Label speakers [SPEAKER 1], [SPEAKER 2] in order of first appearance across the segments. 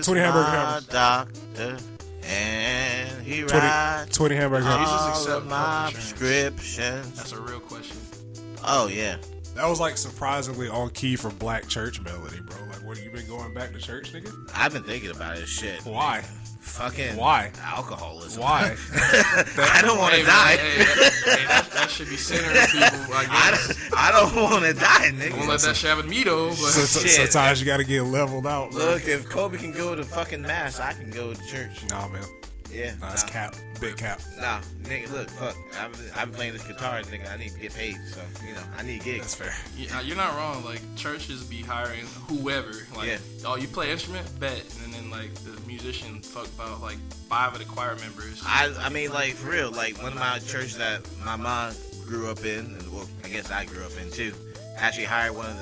[SPEAKER 1] is
[SPEAKER 2] 20 hamburger
[SPEAKER 1] my
[SPEAKER 2] hammers.
[SPEAKER 1] doctor, and he writes
[SPEAKER 2] 20 hamburger hammers.
[SPEAKER 1] all of my prescriptions.
[SPEAKER 3] That's a real question.
[SPEAKER 1] Oh, yeah.
[SPEAKER 2] That was like surprisingly on key for Black church melody, bro. Like, what, you been going back to church, nigga?
[SPEAKER 1] I've been thinking about it, shit.
[SPEAKER 2] Why?
[SPEAKER 1] Fucking
[SPEAKER 2] Why?
[SPEAKER 1] Alcoholism.
[SPEAKER 2] Why?
[SPEAKER 1] I don't want to die.
[SPEAKER 3] That should be centering people.
[SPEAKER 1] I don't want to die, nigga.
[SPEAKER 3] Won't let that shit happen to me though. But
[SPEAKER 2] Sometimes you gotta get leveled out, bro.
[SPEAKER 1] Look, if Kobe can go to fucking mass, I can go to church.
[SPEAKER 2] Nah, man.
[SPEAKER 1] Yeah.
[SPEAKER 2] Nah, it's cap. Big cap.
[SPEAKER 1] Nah, nigga, look, fuck. I've been playing this guitar, nigga. I need to get paid, so, I need gigs.
[SPEAKER 2] That's fair.
[SPEAKER 3] yeah, you're not wrong. Like, churches be hiring whoever. Like, oh, you play instrument? Bet. And then, like, the musician fuck about, like, 5 of the choir members.
[SPEAKER 1] I mean, like, for real, like, one of my churches that my mom grew up in, and, well, I guess I grew up in, too, actually hired one of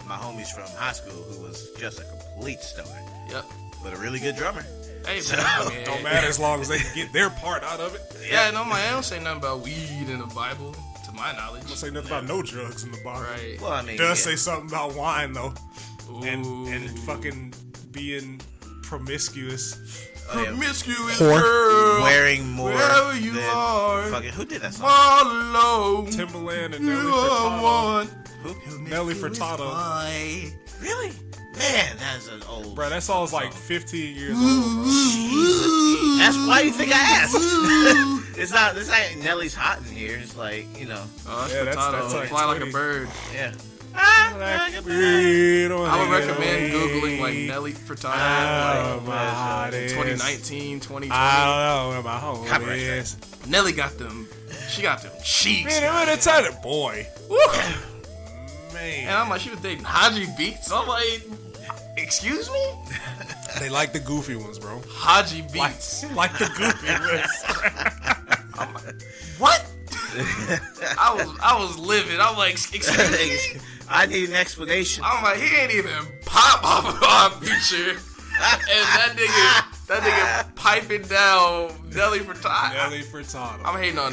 [SPEAKER 1] my homies from high school who was just a complete stoner.
[SPEAKER 3] Yep.
[SPEAKER 1] But a really good drummer.
[SPEAKER 3] Hey, man.
[SPEAKER 2] Don't matter as long as they can get their part out of it.
[SPEAKER 3] Yeah, no, man, I don't say nothing about weed in the Bible, to my knowledge.
[SPEAKER 2] Don't say nothing about no drugs in the Bible.
[SPEAKER 3] Right.
[SPEAKER 1] Well, I mean,
[SPEAKER 2] It does say something about wine, though.
[SPEAKER 3] Ooh.
[SPEAKER 2] And fucking being promiscuous.
[SPEAKER 3] Promiscuous
[SPEAKER 2] Whore.
[SPEAKER 3] girl.
[SPEAKER 1] Wearing more
[SPEAKER 3] wherever you
[SPEAKER 1] than
[SPEAKER 3] are.
[SPEAKER 1] fucking, who did that song?
[SPEAKER 3] Follow.
[SPEAKER 2] Timberland and
[SPEAKER 3] You
[SPEAKER 2] Nelly
[SPEAKER 3] are
[SPEAKER 2] Furtado.
[SPEAKER 3] one.
[SPEAKER 1] Who?
[SPEAKER 2] Nelly Furtado.
[SPEAKER 1] Really? Man, that's an old.
[SPEAKER 2] Bro, that song's like 15 years old, bro.
[SPEAKER 1] Jesus. That's why you think I asked. It's not Nelly's hot in here. It's like,
[SPEAKER 3] Oh, that's
[SPEAKER 2] Yeah, that's
[SPEAKER 3] potato.
[SPEAKER 2] like
[SPEAKER 3] Fly like
[SPEAKER 2] 20.
[SPEAKER 3] a bird.
[SPEAKER 1] yeah.
[SPEAKER 3] I would recommend Googling like Nelly Furtado, like 2019, 2020.
[SPEAKER 2] I don't know where my home
[SPEAKER 1] Copyright
[SPEAKER 2] is.
[SPEAKER 3] Nelly got them. She got them cheeks.
[SPEAKER 2] Man, I'm gonna tell it, boy.
[SPEAKER 3] Woo.
[SPEAKER 2] Man.
[SPEAKER 3] And I'm like, she was dating Haji Beats. I'm like, excuse me?
[SPEAKER 2] They like the goofy ones, bro.
[SPEAKER 3] Haji Beats.
[SPEAKER 2] Like the goofy ones.
[SPEAKER 3] I'm like, what? I was livid. I'm like, excuse me?
[SPEAKER 1] I need an explanation.
[SPEAKER 3] I'm like, he ain't even pop off of our feature. And that nigga piping down Nelly Furtado.
[SPEAKER 2] Nelly Furtado.
[SPEAKER 3] I'm hating.
[SPEAKER 2] Yeah,
[SPEAKER 3] I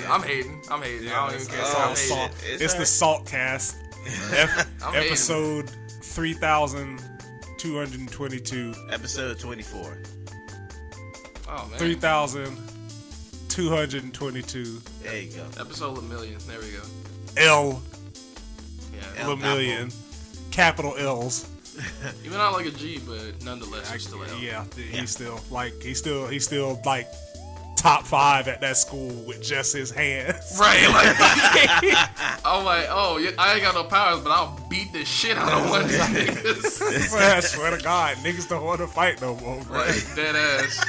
[SPEAKER 3] don't even care.
[SPEAKER 2] it's
[SPEAKER 3] I'm
[SPEAKER 2] all
[SPEAKER 3] hating.
[SPEAKER 2] salt. It's the Salt Cast.
[SPEAKER 3] I'm hating.
[SPEAKER 2] Episode 3,222.
[SPEAKER 1] Episode 24.
[SPEAKER 3] Oh man.
[SPEAKER 2] 3,222.
[SPEAKER 1] There you go.
[SPEAKER 3] Episode of million. There we go.
[SPEAKER 2] L.
[SPEAKER 3] Yeah.
[SPEAKER 1] El
[SPEAKER 2] Million. Capital L's.
[SPEAKER 3] Even not like a G, but nonetheless, it's still a L.
[SPEAKER 2] Yeah, he's still like top 5 at that school with just his hands.
[SPEAKER 3] Right. Like, I'm like, oh, yeah, I ain't got no powers, but I'll beat the shit out of one of these niggas.
[SPEAKER 2] I swear to God, niggas don't want to fight no more, bro.
[SPEAKER 3] Like, dead ass.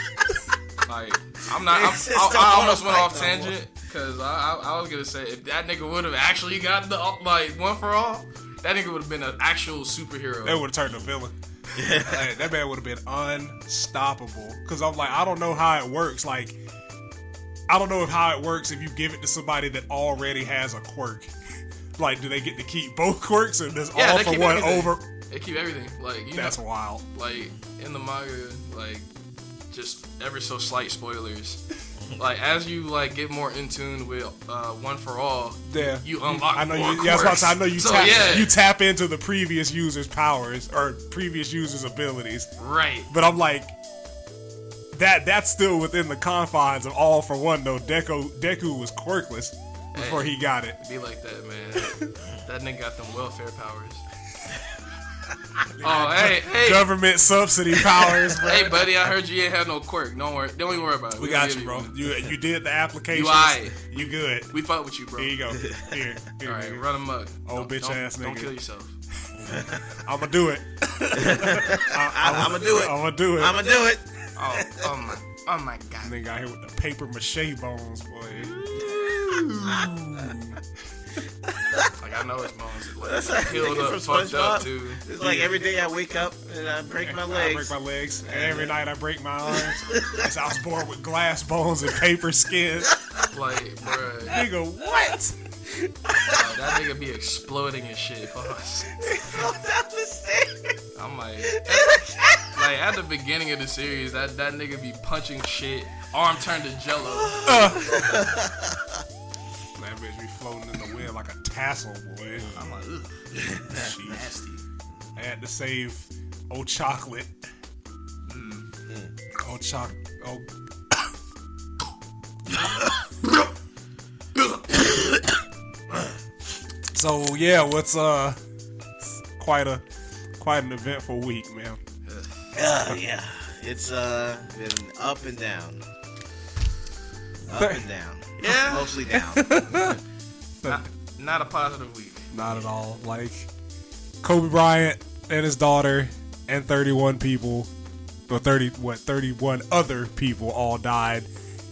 [SPEAKER 3] Like, I almost went off tangent because I was gonna say if that nigga would have actually got the like one for all, that nigga would have been an actual superhero.
[SPEAKER 2] They would have turned a villain. Like, that man would have been unstoppable. Because I'm like, I don't know how it works. Like, I don't know how it works if you give it to somebody that already has a quirk. Like, do they get to keep both quirks, or does all for one
[SPEAKER 3] everything.
[SPEAKER 2] over?
[SPEAKER 3] They keep everything. Like,
[SPEAKER 2] That's wild.
[SPEAKER 3] Like in the manga, like just ever so slight spoilers. Like as you like get more in tune with One for All,
[SPEAKER 2] Yeah,
[SPEAKER 3] you unlock.
[SPEAKER 2] I know
[SPEAKER 3] more
[SPEAKER 2] you. Yeah, I was about to say, I know you.
[SPEAKER 3] So,
[SPEAKER 2] You tap into the previous user's powers or previous user's abilities.
[SPEAKER 3] Right.
[SPEAKER 2] But I'm like, that's still within the confines of All for One, though. Deku was quirkless before he got it.
[SPEAKER 3] Be like that, man. That nigga got them welfare powers. Oh, hey.
[SPEAKER 2] Government subsidy powers, bro.
[SPEAKER 3] Hey, buddy, I heard you ain't had no quirk. Don't worry. Don't even worry about it.
[SPEAKER 2] We got you, bro. You did the application.
[SPEAKER 3] You aight.
[SPEAKER 2] You good.
[SPEAKER 3] We fuck with you, bro.
[SPEAKER 2] Here you go. Here,
[SPEAKER 3] All right,
[SPEAKER 2] nigga.
[SPEAKER 3] run him up.
[SPEAKER 2] Old bitch ass nigga.
[SPEAKER 3] Don't kill yourself.
[SPEAKER 2] I'ma do it.
[SPEAKER 1] I'ma do it.
[SPEAKER 2] I'ma do it.
[SPEAKER 1] I'ma do it.
[SPEAKER 3] Oh my God.
[SPEAKER 2] Nigga out here with the paper mache bones, boy.
[SPEAKER 3] Like I know his bones.
[SPEAKER 1] That's
[SPEAKER 3] Like,
[SPEAKER 1] like
[SPEAKER 3] healed
[SPEAKER 1] nigga
[SPEAKER 3] up,
[SPEAKER 1] from
[SPEAKER 3] fucked up
[SPEAKER 1] SpongeBob.
[SPEAKER 3] too.
[SPEAKER 1] It's like every day I wake up and I break my
[SPEAKER 2] I
[SPEAKER 1] legs.
[SPEAKER 2] break my legs, and every night I break my arms. Cause I was born with glass bones and paper skin.
[SPEAKER 3] Like, bruh.
[SPEAKER 2] Nigga, what?
[SPEAKER 3] That nigga be exploding and shit. Boss. I'm like at the beginning of the series, that nigga be punching shit, arm turned to jello.
[SPEAKER 2] That bitch be floating in the wind like a tassel, boy.
[SPEAKER 3] I'm like, ugh. Nasty.
[SPEAKER 2] I had to save old chocolate. Oh, Chuck. Oh. So yeah, what's quite an eventful week, man.
[SPEAKER 1] Yeah. It's been up and down. Up and down.
[SPEAKER 3] Yeah.
[SPEAKER 1] Mostly down.
[SPEAKER 3] Not a positive week.
[SPEAKER 2] Not at all. Like Kobe Bryant and his daughter and 31 people, or 31 other people all died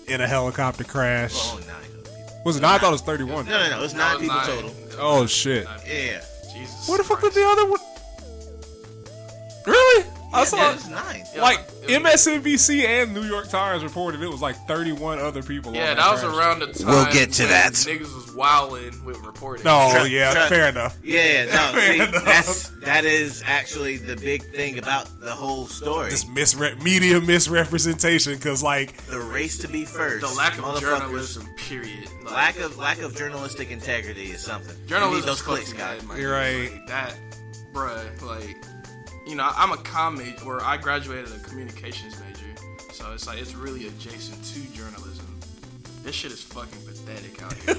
[SPEAKER 2] in a helicopter crash.
[SPEAKER 1] Oh, 9 other people.
[SPEAKER 2] Was it 9? I thought it was 31.
[SPEAKER 1] No. It was 9 people total.
[SPEAKER 2] Oh shit.
[SPEAKER 1] Yeah.
[SPEAKER 3] Jesus.
[SPEAKER 2] Where the fuck did the other one? Really? I saw
[SPEAKER 1] it was 9.
[SPEAKER 2] like MSNBC and New York Times reported it was like 31 other people.
[SPEAKER 3] Yeah,
[SPEAKER 2] on
[SPEAKER 3] that was
[SPEAKER 2] crash.
[SPEAKER 3] around the time.
[SPEAKER 1] We'll get to
[SPEAKER 3] when
[SPEAKER 1] that.
[SPEAKER 3] Niggas was wilding with reporting.
[SPEAKER 2] No, yeah, fair enough.
[SPEAKER 1] Yeah, no,
[SPEAKER 2] Fair
[SPEAKER 1] see,
[SPEAKER 2] enough.
[SPEAKER 1] that is actually the big thing about the whole story.
[SPEAKER 2] This media misrepresentation, because like
[SPEAKER 1] The race to be first.
[SPEAKER 3] The lack of
[SPEAKER 1] Motherfuckers-
[SPEAKER 3] journalism, period. Like,
[SPEAKER 1] Lack of journalistic integrity is something. You need
[SPEAKER 3] journalism
[SPEAKER 1] those clicks, guy.
[SPEAKER 2] You're right.
[SPEAKER 3] Like, that, bruh, like, you know, I'm a comm major, where I graduated a communications major, so it's like, it's really adjacent to journalism. This shit is fucking pathetic out here.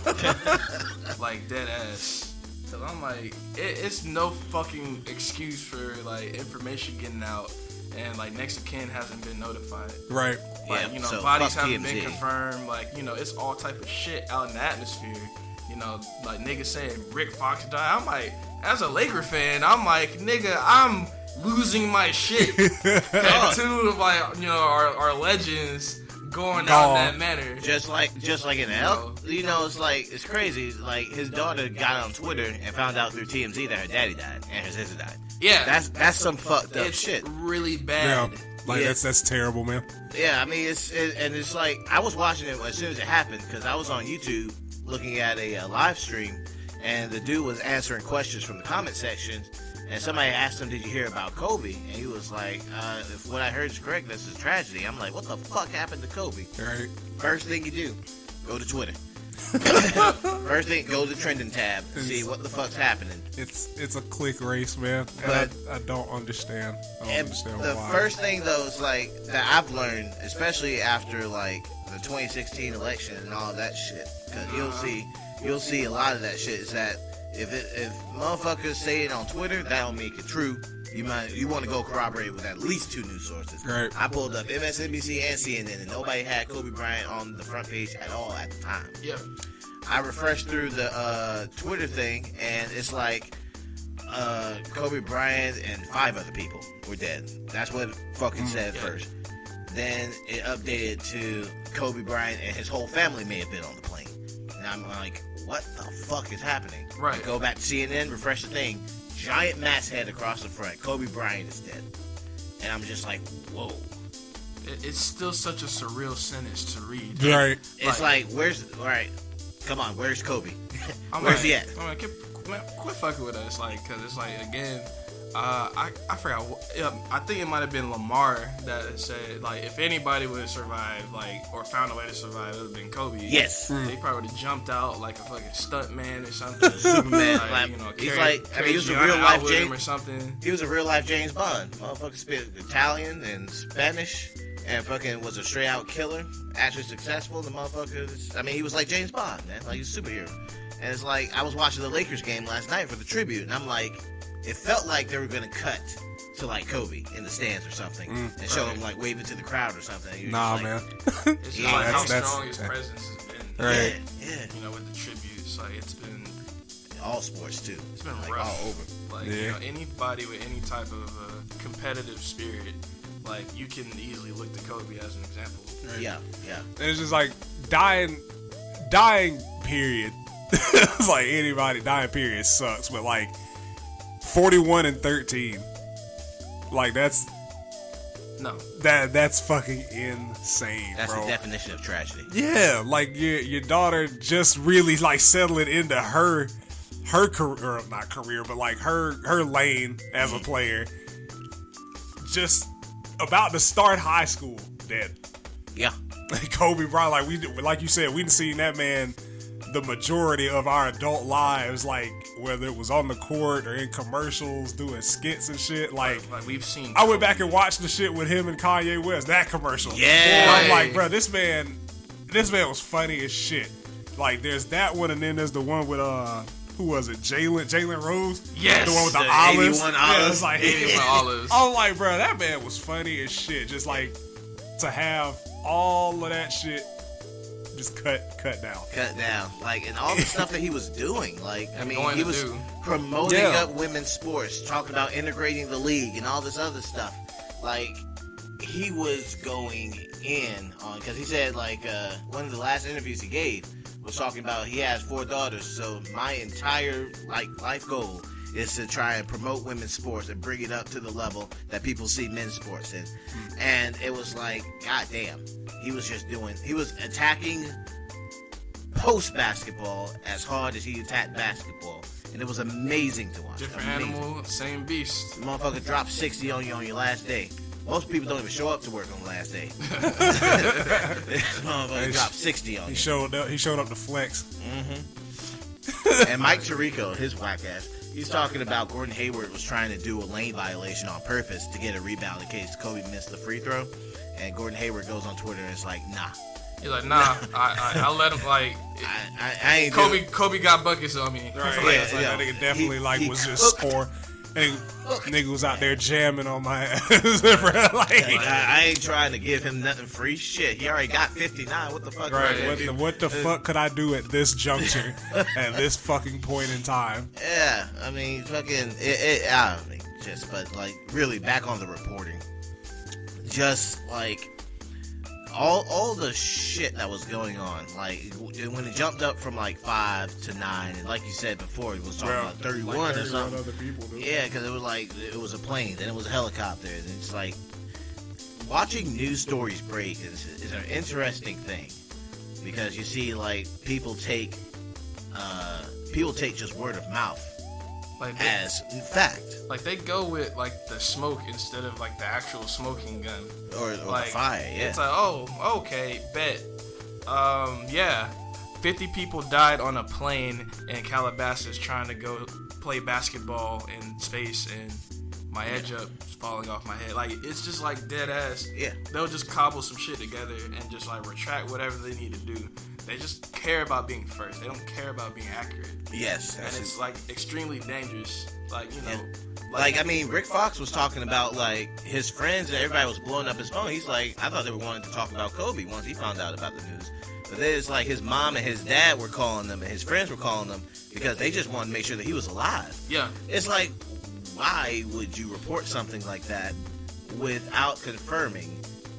[SPEAKER 3] Like, dead ass. So I'm like, it's no fucking excuse for, like, information getting out, and, like, next of kin hasn't been notified.
[SPEAKER 2] right.
[SPEAKER 3] Like,
[SPEAKER 1] Yeah,
[SPEAKER 3] you know,
[SPEAKER 1] so
[SPEAKER 3] bodies
[SPEAKER 1] fuck
[SPEAKER 3] haven't
[SPEAKER 1] TMZ.
[SPEAKER 3] been confirmed. Like, you know, it's all type of shit out in the atmosphere. You know, like niggas saying Rick Fox died. I'm like, as a Laker fan, I'm like, nigga, I'm losing my shit. And two of like, you know, our legends going down that manner.
[SPEAKER 1] Just like in hell, you know, it's crazy. Like his daughter got on Twitter and found out through TMZ that her daddy died and her sister died.
[SPEAKER 3] Yeah,
[SPEAKER 1] That's some fucked up
[SPEAKER 3] it's
[SPEAKER 1] shit.
[SPEAKER 3] really
[SPEAKER 2] Yeah.
[SPEAKER 3] bad.
[SPEAKER 2] Like
[SPEAKER 1] Yeah.
[SPEAKER 2] that's terrible, man.
[SPEAKER 1] Yeah, I mean it's like I was watching it as soon as it happened because I was on YouTube looking at a live stream and the dude was answering questions from the comment section and somebody asked him, "Did you hear about Kobe?" And he was like, "If what I heard is correct, this is tragedy." I'm like, "What the fuck happened to Kobe?"
[SPEAKER 2] Right.
[SPEAKER 1] First thing you do, go to Twitter. First thing, go to the trending tab, see what the fuck's happening.
[SPEAKER 2] It's a click race, man. And
[SPEAKER 1] But-
[SPEAKER 2] I don't understand. I don't
[SPEAKER 1] And
[SPEAKER 2] understand
[SPEAKER 1] the
[SPEAKER 2] why.
[SPEAKER 1] first thing though is like that I've learned, especially after like the 2016 election and all that shit, because you'll see a lot of that shit. Is that if motherfuckers say it on Twitter, that don't make it true. You want to go corroborate with at least 2 news sources.
[SPEAKER 2] Right.
[SPEAKER 1] I pulled up MSNBC and CNN, and nobody had Kobe Bryant on the front page at all at the time.
[SPEAKER 3] Yeah.
[SPEAKER 1] I refreshed through the Twitter thing, and it's like Kobe Bryant and 5 other people were dead. That's what it fucking said first. Then it updated to Kobe Bryant and his whole family may have been on the plane. And I'm like, what the fuck is happening?
[SPEAKER 3] Right.
[SPEAKER 1] Go back to CNN, refresh the thing. Giant mass head across the front. Kobe Bryant is dead. And I'm just like, whoa.
[SPEAKER 3] It's still such a surreal sentence to read.
[SPEAKER 2] Right.
[SPEAKER 1] It's like come on, where's Kobe?
[SPEAKER 3] I'm
[SPEAKER 1] Where's
[SPEAKER 3] like,
[SPEAKER 1] he at?
[SPEAKER 3] I'm like, quit fucking with us, like, cause it's like again, I forgot. I think it might have been Lamar that said like if anybody would have survived, like, or found a way to survive, it would have been Kobe.
[SPEAKER 1] Yes.
[SPEAKER 3] They probably would have jumped out like a fucking stunt man or something.
[SPEAKER 1] Superman.
[SPEAKER 3] Like, you know,
[SPEAKER 1] He's
[SPEAKER 3] carry-
[SPEAKER 1] like, I mean, he was a
[SPEAKER 3] carry
[SPEAKER 1] real
[SPEAKER 3] Gianna
[SPEAKER 1] life
[SPEAKER 3] out with him
[SPEAKER 1] James
[SPEAKER 3] or something.
[SPEAKER 1] He was a real life James Bond. Motherfucker spit Italian and Spanish and fucking was a straight out killer. Actually successful. The motherfucker, I mean, he was like James Bond, man. Like, he's a superhero. And it's like, I was watching the Lakers game last night for the tribute, and I'm like, it felt like they were going to cut to like Kobe in the stands or something and show him like waving to the crowd or something. And you're
[SPEAKER 2] Nah,
[SPEAKER 1] just like,
[SPEAKER 2] man.
[SPEAKER 3] It's just
[SPEAKER 1] Yeah,
[SPEAKER 3] like how
[SPEAKER 2] that's-
[SPEAKER 3] strong his presence has been.
[SPEAKER 2] Right.
[SPEAKER 1] Yeah.
[SPEAKER 3] You know, with the tributes, like it's been
[SPEAKER 1] All sports too.
[SPEAKER 3] It's been
[SPEAKER 1] like,
[SPEAKER 3] rough.
[SPEAKER 1] all over.
[SPEAKER 3] Like,
[SPEAKER 2] Yeah.
[SPEAKER 3] you know, anybody with any type of competitive spirit, like, you can easily look to Kobe as an example.
[SPEAKER 1] Yeah.
[SPEAKER 2] And it's just like dying period. It's like anybody dying period sucks, but like 41 and 13, like that's fucking insane.
[SPEAKER 1] That's
[SPEAKER 2] bro.
[SPEAKER 1] the definition of tragedy.
[SPEAKER 2] Yeah, like your daughter just really like settling into her career, or not career, but like her lane as a player. Just about to start high school, dead.
[SPEAKER 1] Yeah.
[SPEAKER 2] Kobe Bryant, like you said, we done seen that man the majority of our adult lives. Like whether it was on the court or in commercials, doing skits and shit. Like
[SPEAKER 3] we've seen.
[SPEAKER 2] I went back and watched the shit with him and Kanye West. That commercial.
[SPEAKER 1] Yeah.
[SPEAKER 2] Boy, I'm like, bro, this man was funny as shit. Like, there's that one, and then there's the one with who was it? Jalen Rose.
[SPEAKER 3] Yes,
[SPEAKER 2] the one with the olives.
[SPEAKER 1] 81
[SPEAKER 2] Yeah,
[SPEAKER 1] olives.
[SPEAKER 2] it's like
[SPEAKER 3] 81 olives.
[SPEAKER 2] I'm like, bro, that man was funny as shit. Just like to have all of that shit just cut down.
[SPEAKER 1] Like, and all the stuff that he was doing. Like, I mean, he was
[SPEAKER 3] do.
[SPEAKER 1] promoting up women's sports, talking about integrating the league and all this other stuff. Like, he was going in on, because he said, like, one of the last interviews he gave was talking about he has 4 daughters, so my entire life goal is to try and promote women's sports and bring it up to the level that people see men's sports in. And it was like, goddamn, he was attacking post basketball as hard as he attacked basketball, and it was amazing to watch.
[SPEAKER 3] Different
[SPEAKER 1] amazing.
[SPEAKER 3] animal, same beast.
[SPEAKER 1] The motherfucker dropped 60 on you on your last day. Most people don't even show up to work on the last day. This motherfucker dropped 60 on you.
[SPEAKER 2] He showed up to flex.
[SPEAKER 1] And Mike Tirico, his whack ass, he's talking about Gordon Hayward was trying to do a lane violation on purpose to get a rebound in case Kobe missed the free throw. And Gordon Hayward goes on Twitter and is like, nah.
[SPEAKER 3] He's like, nah, I let him, like,
[SPEAKER 1] I ain't
[SPEAKER 3] Kobe got buckets on me.
[SPEAKER 2] Right.
[SPEAKER 1] Yeah,
[SPEAKER 2] that nigga definitely
[SPEAKER 1] he
[SPEAKER 2] was just score. And nigga was out there jamming on my ass.
[SPEAKER 1] I ain't trying to give him nothing free. Shit, he already got 59. What the fuck?
[SPEAKER 2] Right. What the fuck could I do at this juncture, at this fucking point in time?
[SPEAKER 1] Yeah, I mean, fucking, but like, really, back on the reporting. Just like all the shit that was going on, like when it jumped up from like 5 to 9, and like you said before, it was talking about 31
[SPEAKER 2] like
[SPEAKER 1] or something.
[SPEAKER 2] Other people do.
[SPEAKER 1] Yeah, because it was a plane, then it was a helicopter, and it's like watching news stories break is an interesting thing, because you see like people take just word of mouth as fact.
[SPEAKER 3] Like, they go with, like, the smoke instead of, like, the actual smoking gun.
[SPEAKER 1] Or
[SPEAKER 3] like,
[SPEAKER 1] the fire, yeah.
[SPEAKER 3] It's like, oh, okay, bet. Yeah, 50 people died on a plane in Calabasas trying to go play basketball in space, and my edge up is falling off my head. Like, it's just, like, dead ass.
[SPEAKER 1] Yeah.
[SPEAKER 3] They'll just cobble some shit together and just, like, retract whatever they need to do. They just care about being first. They don't care about being accurate.
[SPEAKER 1] Yes.
[SPEAKER 3] And it's, like, extremely dangerous. Like, you know...
[SPEAKER 1] Yeah. Like, I mean, Rick Fox was talking about, like, his friends and everybody was blowing up his phone. He's like, I thought they were wanting to talk about Kobe once he found out about the news. But then it's like his mom and his dad were calling them and his friends were calling them because they just wanted to make sure that he was alive.
[SPEAKER 3] Yeah.
[SPEAKER 1] It's like, why would you report something like that without confirming?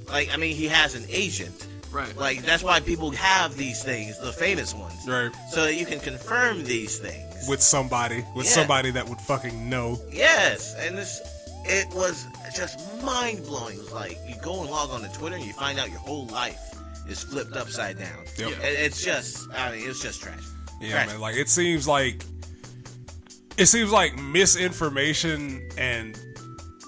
[SPEAKER 1] Like, I mean, he has an agent.
[SPEAKER 3] Right.
[SPEAKER 1] Like, that's why people have these things, the famous ones.
[SPEAKER 2] Right.
[SPEAKER 1] So that you can confirm these things.
[SPEAKER 2] With somebody that would fucking know.
[SPEAKER 1] Yes, and it was just mind-blowing. It was like, you go and log on to Twitter and you find out your whole life is flipped upside down.
[SPEAKER 2] Yep.
[SPEAKER 1] It's just trash.
[SPEAKER 2] Yeah,
[SPEAKER 1] trash.
[SPEAKER 2] man, like, it seems like misinformation and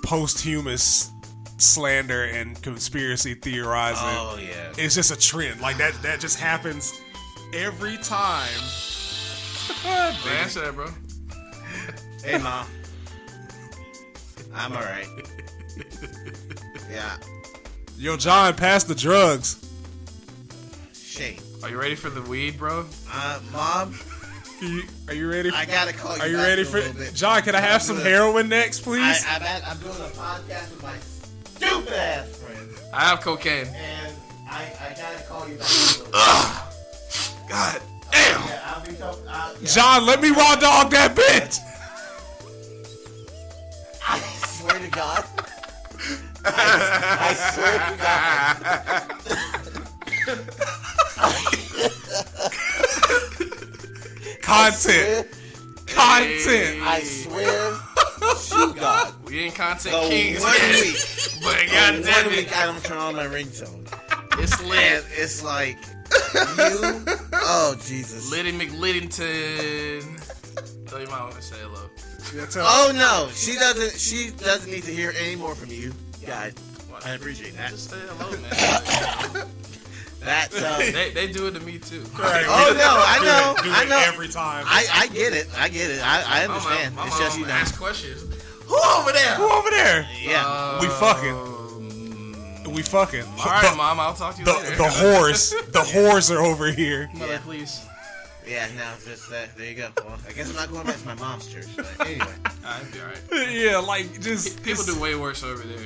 [SPEAKER 2] posthumous slander and conspiracy theorizing.
[SPEAKER 1] Oh yeah,
[SPEAKER 2] it's just a trend. Like that just happens every time.
[SPEAKER 3] Answer that, bro.
[SPEAKER 1] Hey, Mom. I'm alright. Yeah.
[SPEAKER 2] Yo, John, pass the drugs.
[SPEAKER 1] Shame.
[SPEAKER 3] Are you ready for the weed, bro?
[SPEAKER 1] Mom.
[SPEAKER 2] Are you ready?
[SPEAKER 1] I gotta call you.
[SPEAKER 2] Are you
[SPEAKER 1] back
[SPEAKER 2] ready
[SPEAKER 1] in a
[SPEAKER 2] for
[SPEAKER 1] little bit.
[SPEAKER 2] John? Can I have some heroin next, please?
[SPEAKER 1] I'm doing a podcast with my stupid ass friend,
[SPEAKER 3] I have cocaine.
[SPEAKER 1] and I gotta call you back in a little bit.
[SPEAKER 3] God damn.
[SPEAKER 1] Yeah, I'll be so. Yeah.
[SPEAKER 2] John, let me raw dog that bitch.
[SPEAKER 1] I swear to God. I swear to God.
[SPEAKER 2] Content.
[SPEAKER 1] I swear to God.
[SPEAKER 3] We ain't content
[SPEAKER 1] The
[SPEAKER 3] kings
[SPEAKER 1] 1
[SPEAKER 3] yet.
[SPEAKER 1] week.
[SPEAKER 3] But
[SPEAKER 1] The
[SPEAKER 3] goddamn
[SPEAKER 1] 1
[SPEAKER 3] it,
[SPEAKER 1] week I don't turn on my ringtone.
[SPEAKER 3] it's
[SPEAKER 1] And
[SPEAKER 3] lit.
[SPEAKER 1] it's like, you. Oh, Jesus.
[SPEAKER 3] Liddy McLiddington. Tell your mom to say hello.
[SPEAKER 1] Oh, no. She doesn't need to hear any more from you. God. I appreciate that.
[SPEAKER 3] Just say hello, man.
[SPEAKER 1] That's
[SPEAKER 3] They do it to me too.
[SPEAKER 2] Right.
[SPEAKER 1] Oh no, I know,
[SPEAKER 2] do
[SPEAKER 1] I
[SPEAKER 2] it
[SPEAKER 1] know.
[SPEAKER 2] every time.
[SPEAKER 1] I get it. I understand.
[SPEAKER 3] My
[SPEAKER 1] It's just
[SPEAKER 3] mom
[SPEAKER 1] you know.
[SPEAKER 3] ask questions. Who over there?
[SPEAKER 2] Who over there?
[SPEAKER 1] Yeah.
[SPEAKER 2] We fucking.
[SPEAKER 3] All right, Mom. I'll talk to you later.
[SPEAKER 2] The whores are over here.
[SPEAKER 3] Mother, please.
[SPEAKER 1] Yeah, no, just that. There you go. Well, I guess I'm not going back to my mom's church. But anyway.
[SPEAKER 3] I'd be alright.
[SPEAKER 2] Yeah, like just
[SPEAKER 3] People do way worse over there.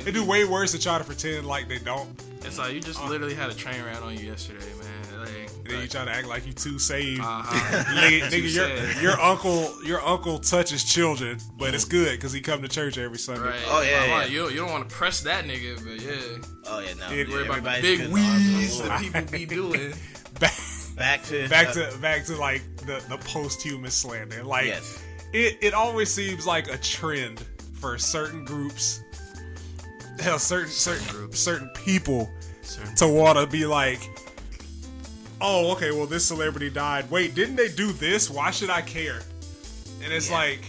[SPEAKER 2] they do way worse to try to pretend like they don't.
[SPEAKER 3] It's like you just literally had a train ran on you yesterday, man.
[SPEAKER 2] And then you try to act like you too saved.
[SPEAKER 3] Too
[SPEAKER 2] Nigga, your uncle touches children, but it's good because he come to church every Sunday.
[SPEAKER 3] Right.
[SPEAKER 1] Oh, yeah.
[SPEAKER 3] You don't want to press that nigga, but yeah.
[SPEAKER 1] Oh yeah, no.
[SPEAKER 2] Yeah,
[SPEAKER 3] Worry about the
[SPEAKER 1] everybody's
[SPEAKER 3] big
[SPEAKER 1] good
[SPEAKER 3] wheeze
[SPEAKER 1] on
[SPEAKER 3] that
[SPEAKER 1] the
[SPEAKER 3] people be doing.
[SPEAKER 1] back to
[SPEAKER 2] like the posthumous slander. Like
[SPEAKER 1] yes.
[SPEAKER 2] it always seems like a trend for certain groups. Hell, certain people to want to be like, oh, okay, well, this celebrity died. Wait, didn't they do this? Why should I care? And it's like,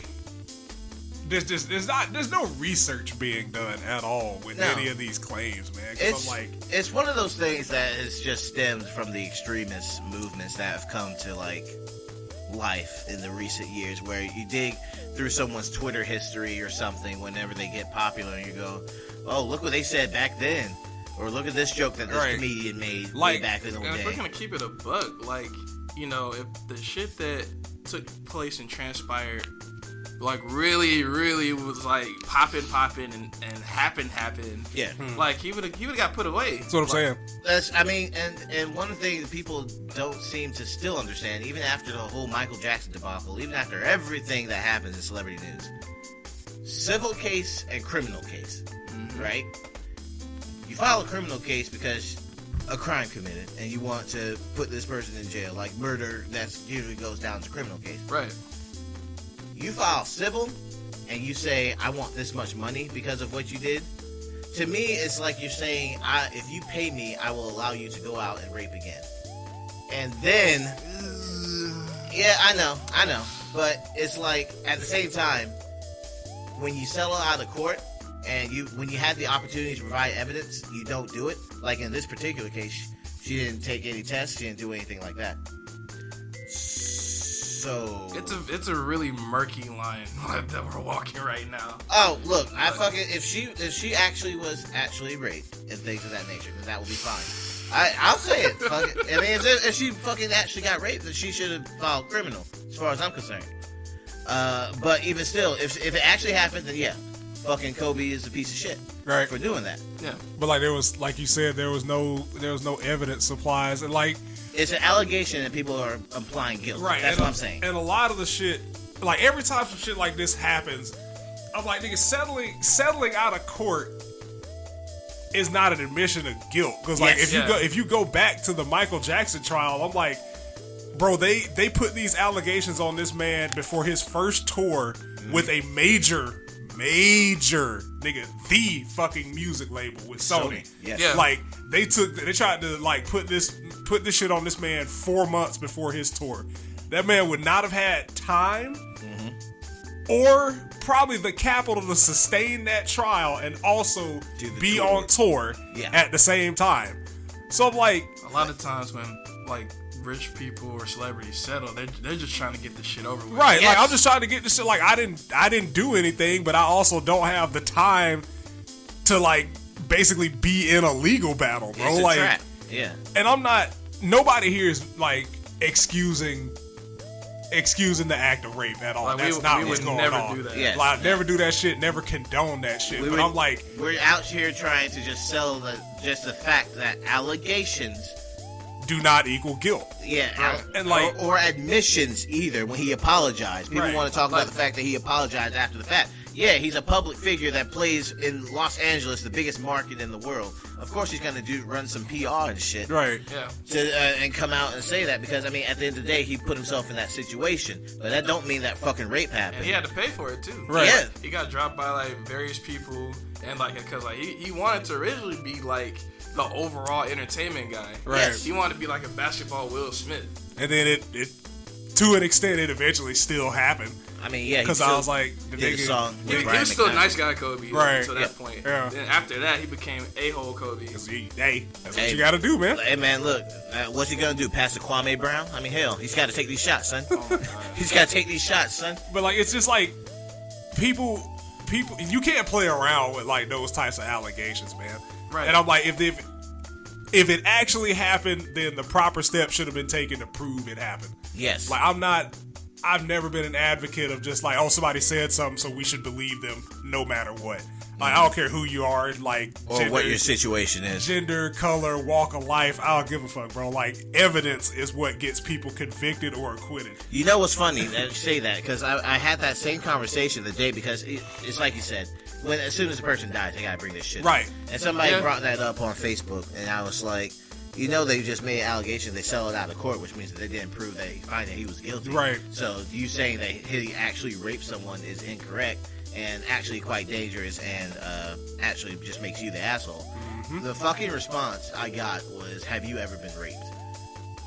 [SPEAKER 2] there's no research being done at all with any of these claims, man. 'Cause I'm like,
[SPEAKER 1] it's one of those things that has just stemmed from the extremist movements that have come to like life in the recent years, where you dig through someone's Twitter history or something whenever they get popular, and you go, oh, look what they said back then. Or look at this joke that this comedian made way back in the day.
[SPEAKER 3] And if we're gonna keep it a buck, like, you know, if the shit that took place and transpired, like, really was like popping and happened.
[SPEAKER 1] Yeah.
[SPEAKER 3] Like he would have got put away.
[SPEAKER 2] that's what I'm saying.
[SPEAKER 1] And one thing that people don't seem to still understand, even after the whole Michael Jackson debacle, even after everything that happens in celebrity news, civil case and criminal case, right? You file a criminal case because a crime committed and you want to put this person in jail, like murder. That usually goes down to criminal case.
[SPEAKER 3] Right.
[SPEAKER 1] You file civil and you say, I want this much money because of what you did. To me, it's like you're saying, if you pay me, I will allow you to go out and rape again. And then, yeah, I know. But it's like, at the same time, when you settle out of court, and when you had the opportunity to provide evidence, you don't do it. Like in this particular case, she didn't take any tests, she didn't do anything like that. So
[SPEAKER 3] it's a really murky line that we're walking right now.
[SPEAKER 1] Oh, look, if she actually was raped and things of that nature, then that would be fine. I'll say it. Fuck it. I mean, if she fucking actually got raped, then she should have filed criminal, as far as I'm concerned. But even still, if it actually happened, then yeah. Fucking Kobe is a piece of shit for doing that.
[SPEAKER 3] Yeah,
[SPEAKER 2] but like there was, like you said, there was no evidence supplies, and like
[SPEAKER 1] it's an allegation and people are implying guilt.
[SPEAKER 2] Right,
[SPEAKER 1] That's what I'm saying.
[SPEAKER 2] And a lot of the shit, like every time some shit like this happens, I'm like, nigga, settling out of court is not an admission of guilt. Because like if you go back to the Michael Jackson trial, I'm like, bro, they put these allegations on this man before his first tour with a major nigga, the fucking music label with Sony.
[SPEAKER 1] Yes.
[SPEAKER 3] Yeah.
[SPEAKER 2] Like they tried to like put this shit on this man 4 months before his tour. That man would not have had time or probably the capital to sustain that trial and also be on tour at the same time. So I'm like,
[SPEAKER 3] a lot of times when like rich people or celebrities settle, they're just trying to get this shit over with.
[SPEAKER 2] Right, like I'm just trying to get this shit. Like I didn't do anything, but I also don't have the time to like basically be in a legal battle, bro.
[SPEAKER 1] It's a
[SPEAKER 2] like,
[SPEAKER 1] trap. Yeah.
[SPEAKER 2] And I'm not. Nobody here is like excusing the act of rape at all.
[SPEAKER 3] Like,
[SPEAKER 2] That's not what's going
[SPEAKER 3] never
[SPEAKER 2] on.
[SPEAKER 3] Do that.
[SPEAKER 1] Yes.
[SPEAKER 2] Like, never do that shit. Never condone that shit. But I'm like,
[SPEAKER 1] we're out here trying to just sell the fact that allegations
[SPEAKER 2] do not equal guilt.
[SPEAKER 1] Yeah,
[SPEAKER 3] right.
[SPEAKER 2] And like,
[SPEAKER 1] or admissions either. When he apologized, people want to talk about the fact that he apologized after the fact. Yeah, he's a public figure that plays in Los Angeles, the biggest market in the world. Of course, he's gonna run some PR and shit,
[SPEAKER 2] right?
[SPEAKER 3] Yeah.
[SPEAKER 1] And come out and say that because I mean, at the end of the day, he put himself in that situation. But that don't mean that fucking rape happened.
[SPEAKER 3] And he had to pay for it too.
[SPEAKER 2] Right.
[SPEAKER 1] Yeah.
[SPEAKER 3] He got dropped by like various people, and like because like he wanted to originally be like the overall entertainment guy.
[SPEAKER 2] Right.
[SPEAKER 1] Yes.
[SPEAKER 3] He wanted to be like a basketball Will Smith.
[SPEAKER 2] And then it to an extent, it eventually still happened.
[SPEAKER 1] I mean, yeah.
[SPEAKER 2] Because I was like, the
[SPEAKER 1] did a
[SPEAKER 2] nigga.
[SPEAKER 1] song
[SPEAKER 3] He
[SPEAKER 1] with Brian
[SPEAKER 3] was still a
[SPEAKER 1] McKnight.
[SPEAKER 3] nice guy, Kobe,
[SPEAKER 2] Right.
[SPEAKER 3] until that point.
[SPEAKER 2] Yeah.
[SPEAKER 3] Then after that, he became a-hole Kobe.
[SPEAKER 2] Hey, that's what
[SPEAKER 1] Hey.
[SPEAKER 2] you got to do, man.
[SPEAKER 1] Hey man, look, what's he gonna do? Pass to Kwame Brown? I mean, hell, he's got to take these shots, son. He's got to take these shots, son.
[SPEAKER 2] But like, it's just like people, you can't play around with like those types of allegations, man.
[SPEAKER 3] Right.
[SPEAKER 2] And I'm like, if it actually happened, then the proper steps should have been taken to prove it happened.
[SPEAKER 1] Yes.
[SPEAKER 2] Like, I've never been an advocate of just like, oh, somebody said something, so we should believe them no matter what. Like, I don't care who you are, like,
[SPEAKER 1] or what your situation is.
[SPEAKER 2] gender, color, walk of life. I don't give a fuck, bro. Like, evidence is what gets people convicted or acquitted.
[SPEAKER 1] You know what's funny that you say that, because I had that same conversation the day, because it's like you said, as soon as the person dies, they gotta bring this shit up.
[SPEAKER 2] Right.
[SPEAKER 1] And somebody brought that up on Facebook, and I was like, they just made an allegation, they settled out of court, which means that they didn't prove that he was guilty.
[SPEAKER 2] Right.
[SPEAKER 1] So you saying that he actually raped someone is incorrect and actually quite dangerous and actually just makes you the asshole. Mm-hmm. The fucking response I got was, have you ever been raped?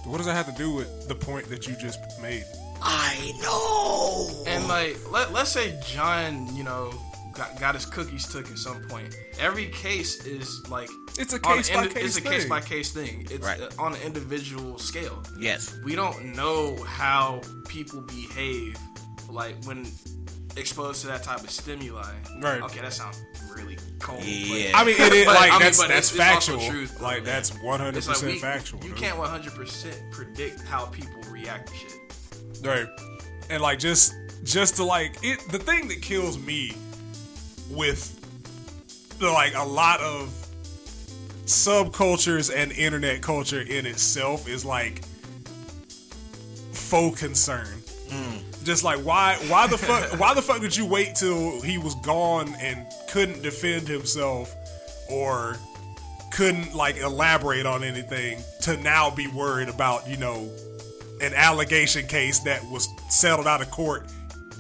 [SPEAKER 2] What does that have to do with the point that you just made?
[SPEAKER 1] I know!
[SPEAKER 3] And like, let's say John, got his cookies took at some point. Every case is like
[SPEAKER 2] It's a case by case
[SPEAKER 3] It's a
[SPEAKER 2] thing.
[SPEAKER 3] case by case thing. It's
[SPEAKER 1] Right.
[SPEAKER 3] on an individual scale.
[SPEAKER 1] Yes.
[SPEAKER 3] We don't know how people behave like when exposed to that type of stimuli.
[SPEAKER 2] Right.
[SPEAKER 3] Okay, that sounds really cold.
[SPEAKER 1] Yeah.
[SPEAKER 2] I mean, it is
[SPEAKER 3] But,
[SPEAKER 2] like
[SPEAKER 3] I mean,
[SPEAKER 2] that's
[SPEAKER 3] but it's
[SPEAKER 2] factual.
[SPEAKER 3] also truth, bro.
[SPEAKER 2] Like that's 100%
[SPEAKER 3] It's like
[SPEAKER 2] factual.
[SPEAKER 3] you
[SPEAKER 2] dude.
[SPEAKER 3] can't 100% predict how people react to shit.
[SPEAKER 2] Right. And like just to like it, the thing that kills me with like a lot of subcultures and internet culture in itself is like faux concern. Just like why the fuck did you wait till he was gone and couldn't defend himself or couldn't like elaborate on anything to now be worried about, an allegation case that was settled out of court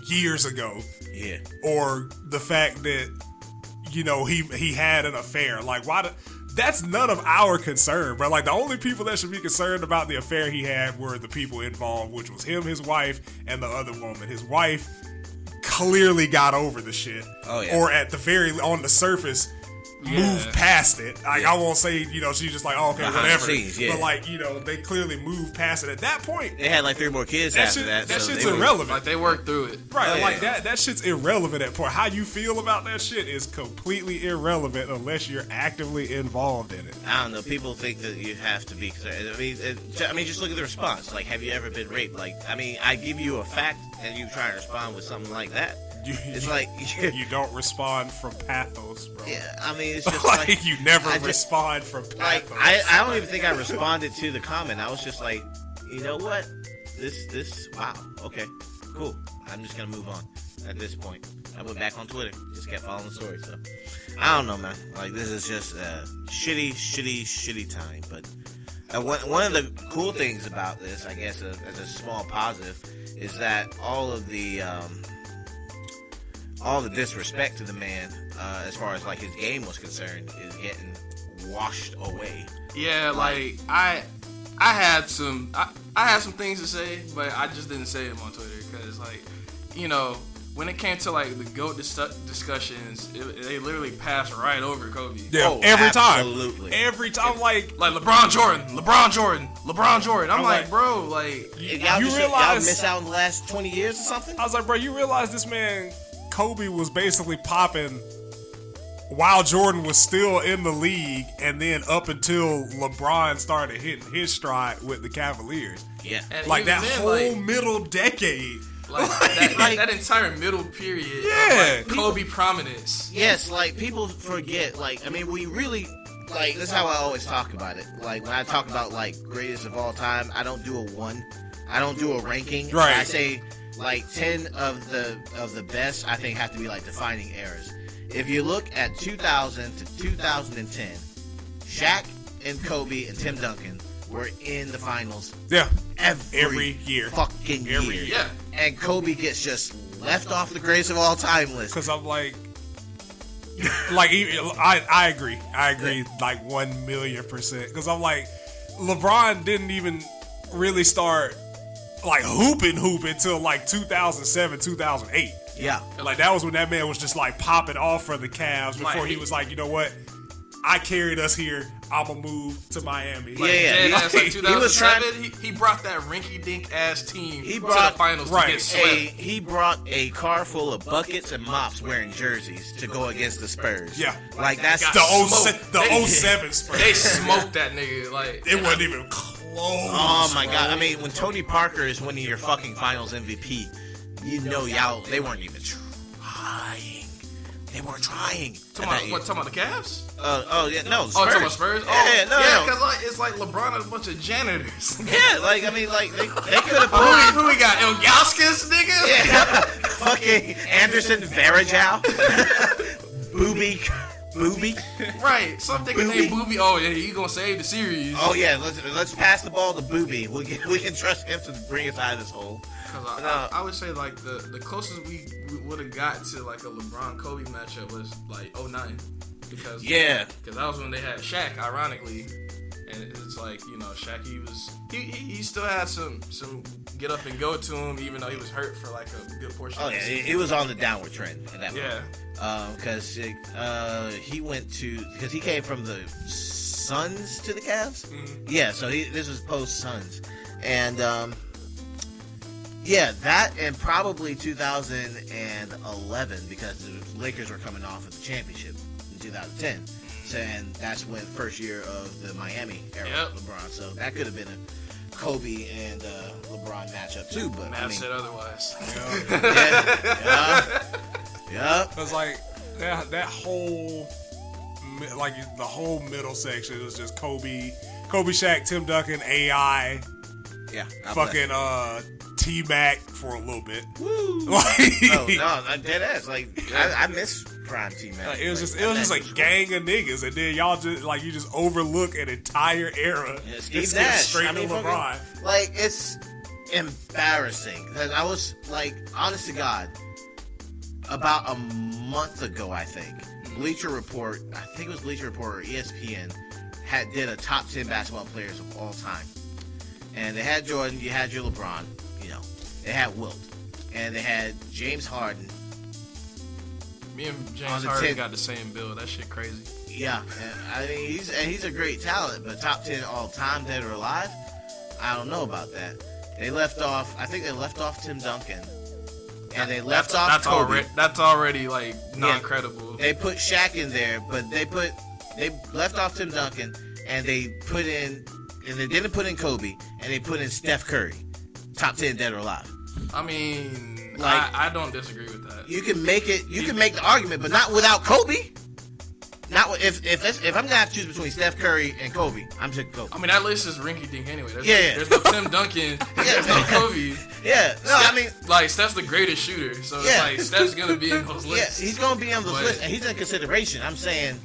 [SPEAKER 2] years ago.
[SPEAKER 1] Yeah.
[SPEAKER 2] Or the fact that, he had an affair. Like, that's none of our concern, bro. Like, the only people that should be concerned about the affair he had were the people involved, which was him, his wife, and the other woman. His wife clearly got over the shit.
[SPEAKER 1] Oh, yeah.
[SPEAKER 2] Or at the on the surface, moved past it. Like, I won't say, she's just like, oh, okay,
[SPEAKER 1] Behind the
[SPEAKER 2] whatever.
[SPEAKER 1] scenes, yeah.
[SPEAKER 2] But, like, they clearly moved past it. At that point,
[SPEAKER 1] They had like 3 more kids
[SPEAKER 2] that
[SPEAKER 1] after
[SPEAKER 2] shit,
[SPEAKER 1] that.
[SPEAKER 2] that
[SPEAKER 1] so
[SPEAKER 2] shit's
[SPEAKER 1] they were-
[SPEAKER 2] irrelevant.
[SPEAKER 3] Like they worked through it.
[SPEAKER 2] Right,
[SPEAKER 1] Oh, yeah.
[SPEAKER 2] like that shit's irrelevant at point. How you feel about that shit is completely irrelevant unless you're actively involved in it.
[SPEAKER 1] I don't know. People think that you have to be concerned. I mean, just look at the response. Like, have you ever been raped? Like, I mean, I give you a fact and you try to respond with something like that. It's like
[SPEAKER 2] you don't respond from pathos, bro.
[SPEAKER 1] yeah. I mean, it's just
[SPEAKER 2] like,
[SPEAKER 1] like
[SPEAKER 2] you never
[SPEAKER 1] I just-
[SPEAKER 2] respond from
[SPEAKER 1] like
[SPEAKER 2] pathos.
[SPEAKER 1] I don't even think I responded to the comment. I was just like, you know what? This wow. Okay, cool. I'm just gonna move on at this point. I went back on Twitter. Just kept following the story. So I don't know, man. Like, this is just a shitty time. But one of the cool things about this, I guess, as a small positive, is that all the disrespect to the man, as far as like his game was concerned, is getting washed away.
[SPEAKER 3] Yeah, like I had some things to say, but I just didn't say them on Twitter because, like, when it came to like the GOAT discussions, they literally passed right over Kobe.
[SPEAKER 2] Yeah,
[SPEAKER 1] Oh,
[SPEAKER 2] every
[SPEAKER 1] absolutely.
[SPEAKER 2] time. Every time, like
[SPEAKER 3] LeBron Jordan. I'm like, bro, like,
[SPEAKER 1] Y'all
[SPEAKER 2] you
[SPEAKER 1] just
[SPEAKER 2] realize-
[SPEAKER 1] y'all miss out in the last 20 years or something?
[SPEAKER 2] I was like, bro, you realize this man Kobe was basically popping while Jordan was still in the league, and then up until LeBron started hitting his stride with the Cavaliers.
[SPEAKER 1] Yeah.
[SPEAKER 3] and
[SPEAKER 2] Like
[SPEAKER 3] even
[SPEAKER 2] that
[SPEAKER 3] then,
[SPEAKER 2] whole
[SPEAKER 3] like,
[SPEAKER 2] middle decade.
[SPEAKER 3] like that entire middle period,
[SPEAKER 2] Yeah.
[SPEAKER 3] of, like, Kobe prominence.
[SPEAKER 1] Yes, like, people forget, like, I mean, we really, like, this is how I always talk about it. Like, when I talk about, like, greatest of all time, I don't do a 1. I don't do a ranking.
[SPEAKER 2] Right.
[SPEAKER 1] I say, like, 10 of the best, I think, have to be, like, defining eras. If you look at 2000 to 2010, Shaq and Kobe and Tim Duncan were in the finals
[SPEAKER 2] Yeah.
[SPEAKER 1] every
[SPEAKER 2] year.
[SPEAKER 1] fucking year.
[SPEAKER 3] Yeah.
[SPEAKER 1] And Kobe gets just left off the greatest of all time list.
[SPEAKER 2] Because I'm like, I agree. I agree, like 1,000,000%. Because I'm like, LeBron didn't even really start like hooping till like 2007, 2008.
[SPEAKER 1] Yeah.
[SPEAKER 2] Like that was when that man was just like popping off for the Cavs before he was like, you know what? I carried us here. I'ma move to Miami.
[SPEAKER 1] Like, yeah.
[SPEAKER 3] Like 2007, he brought that rinky-dink ass team to the finals to get swept.
[SPEAKER 1] He brought a car full of buckets and mops wearing jerseys to go against the Spurs.
[SPEAKER 2] Yeah.
[SPEAKER 1] Like that's
[SPEAKER 2] the 07 Spurs.
[SPEAKER 3] They smoked that nigga. Like
[SPEAKER 2] it wasn't even close.
[SPEAKER 1] Oh my god. I mean, when Tony Parker is winning your fucking finals MVP, you know they weren't even trying. They weren't trying.
[SPEAKER 3] Talking about the Cavs?
[SPEAKER 1] Yeah, no. Spurs.
[SPEAKER 3] Talking about Spurs?
[SPEAKER 1] No.
[SPEAKER 3] Because like, it's like LeBron and a bunch of janitors.
[SPEAKER 1] Yeah, like, I mean, like, they could have
[SPEAKER 3] Who we got? Ilgauskas, nigga?
[SPEAKER 1] Yeah. Fucking Anderson Varejao. Booby.
[SPEAKER 3] Right. Some nigga named Booby. Oh, yeah, he gonna save the series.
[SPEAKER 1] Oh, yeah, let's pass the ball to Booby. We can trust him to bring us out of this hole.
[SPEAKER 3] I would say like the closest we would have got to like a LeBron Kobe matchup was like 09 because that was when they had Shaq, ironically, and it's like, you know, Shaq, he still had some get up and go to him even though he was hurt for like a good portion.
[SPEAKER 1] Oh yeah, he was on the downward trend at that point.
[SPEAKER 3] Yeah,
[SPEAKER 1] because he came from the Suns to the Cavs.
[SPEAKER 3] Mm-hmm.
[SPEAKER 1] Yeah, so this was post Suns, and yeah, that and probably 2011 because the Lakers were coming off of the championship in 2010. So, and that's when first year of the Miami era of LeBron. So that could have been a Kobe and LeBron matchup too. But
[SPEAKER 3] Matt said otherwise.
[SPEAKER 1] Yeah.
[SPEAKER 2] It's like that whole like the whole middle section was just Kobe, Shaq, Tim Duncan, AI.
[SPEAKER 1] Yeah.
[SPEAKER 2] Fucking T-Mac for a little bit.
[SPEAKER 1] Woo!
[SPEAKER 2] Like,
[SPEAKER 1] no, dead ass. Like I miss prime T-Mac.
[SPEAKER 2] It was just a gang of niggas, and then y'all just like you just overlook an entire era.
[SPEAKER 1] Yeah, Steve Nash.
[SPEAKER 2] Straight to LeBron.
[SPEAKER 1] Like it's embarrassing. I was like, honest to God, about a month ago, I think Bleacher Report or ESPN did a top 10 basketball players of all time. And they had Jordan, you had your LeBron, you know. They had Wilt. And they had James Harden.
[SPEAKER 3] Me and James Harden got the same build. That shit crazy.
[SPEAKER 1] Yeah. I mean, he's a great talent, but top 10 all time, dead or alive? I don't know about that. I think they left off Tim Duncan. And they left off Kobe.
[SPEAKER 3] That's already like non-credible.
[SPEAKER 1] They put Shaq in there, but they left off Tim Duncan and they didn't put in Kobe, and they put in Steph Curry, top 10 dead or alive.
[SPEAKER 3] I mean, like, I don't disagree with that.
[SPEAKER 1] You can make the argument, but not without Kobe. Not if I'm gonna have to choose between Steph Curry and Kobe, I'm taking Kobe.
[SPEAKER 3] I mean, that list is rinky-dink anyway. There's no Tim Duncan, there's no Kobe.
[SPEAKER 1] Yeah, no, I mean,
[SPEAKER 3] like Steph's the greatest shooter, so it's like Steph's gonna be in those lists.
[SPEAKER 1] Yeah, he's gonna be on those lists, and he's in consideration. I'm saying,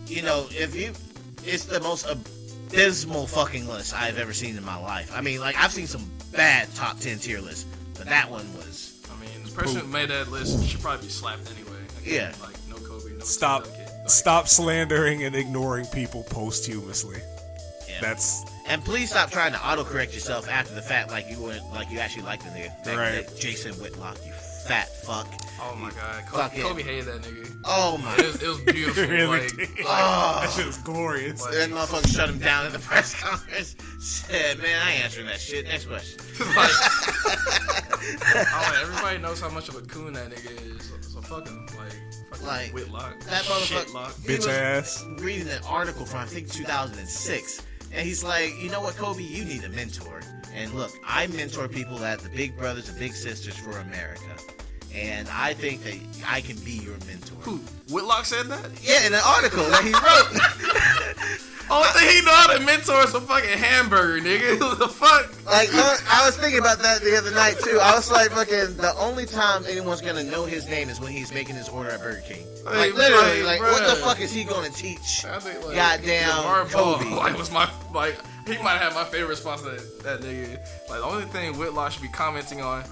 [SPEAKER 1] you know, it's the most abysmal fucking list I've ever seen in my life. I mean, like, I've seen some bad top 10 tier lists, but that one was.
[SPEAKER 3] I mean, the person who made that list should probably be slapped anyway.
[SPEAKER 1] Yeah.
[SPEAKER 3] Like, no Kobe, no
[SPEAKER 2] Stop.
[SPEAKER 3] Tim Duncan.
[SPEAKER 2] Stop slandering and ignoring people posthumously.
[SPEAKER 1] Yeah. And please stop trying to autocorrect yourself after the fact, like you actually liked the nigga. That Jason Whitlock, you fat fuck.
[SPEAKER 3] Oh my god, Kobe hated that nigga.
[SPEAKER 1] Oh my,
[SPEAKER 3] it was beautiful.
[SPEAKER 2] That shit was glorious.
[SPEAKER 1] That motherfucker shut him down in the press conference. Said, "Man, I ain't answering that shit. Next question."
[SPEAKER 3] Everybody knows how much of a coon that nigga is. So fuck him, like Whitlock,
[SPEAKER 1] that motherfucker,
[SPEAKER 2] bitch ass.
[SPEAKER 1] Reading an article from I think 2006, and he's like, "You know what, Kobe? You need a mentor." And look, I mentor people at the Big Brothers and Big Sisters for America. And I think that I can be your mentor.
[SPEAKER 3] Who? Whitlock said that?
[SPEAKER 1] Yeah, in an article that he wrote.
[SPEAKER 3] Only thing he know how to mentor is a fucking hamburger, nigga. What the fuck?
[SPEAKER 1] Like, I was thinking about that the other night, too. I was like, fucking, the only time anyone's gonna know his name is when he's making his order at Burger King. Like, literally, like, what the fuck is he gonna teach?
[SPEAKER 3] I think, like,
[SPEAKER 1] goddamn Kobe.
[SPEAKER 3] He might have my favorite response to that nigga. Like, the only thing Whitlock should be commenting on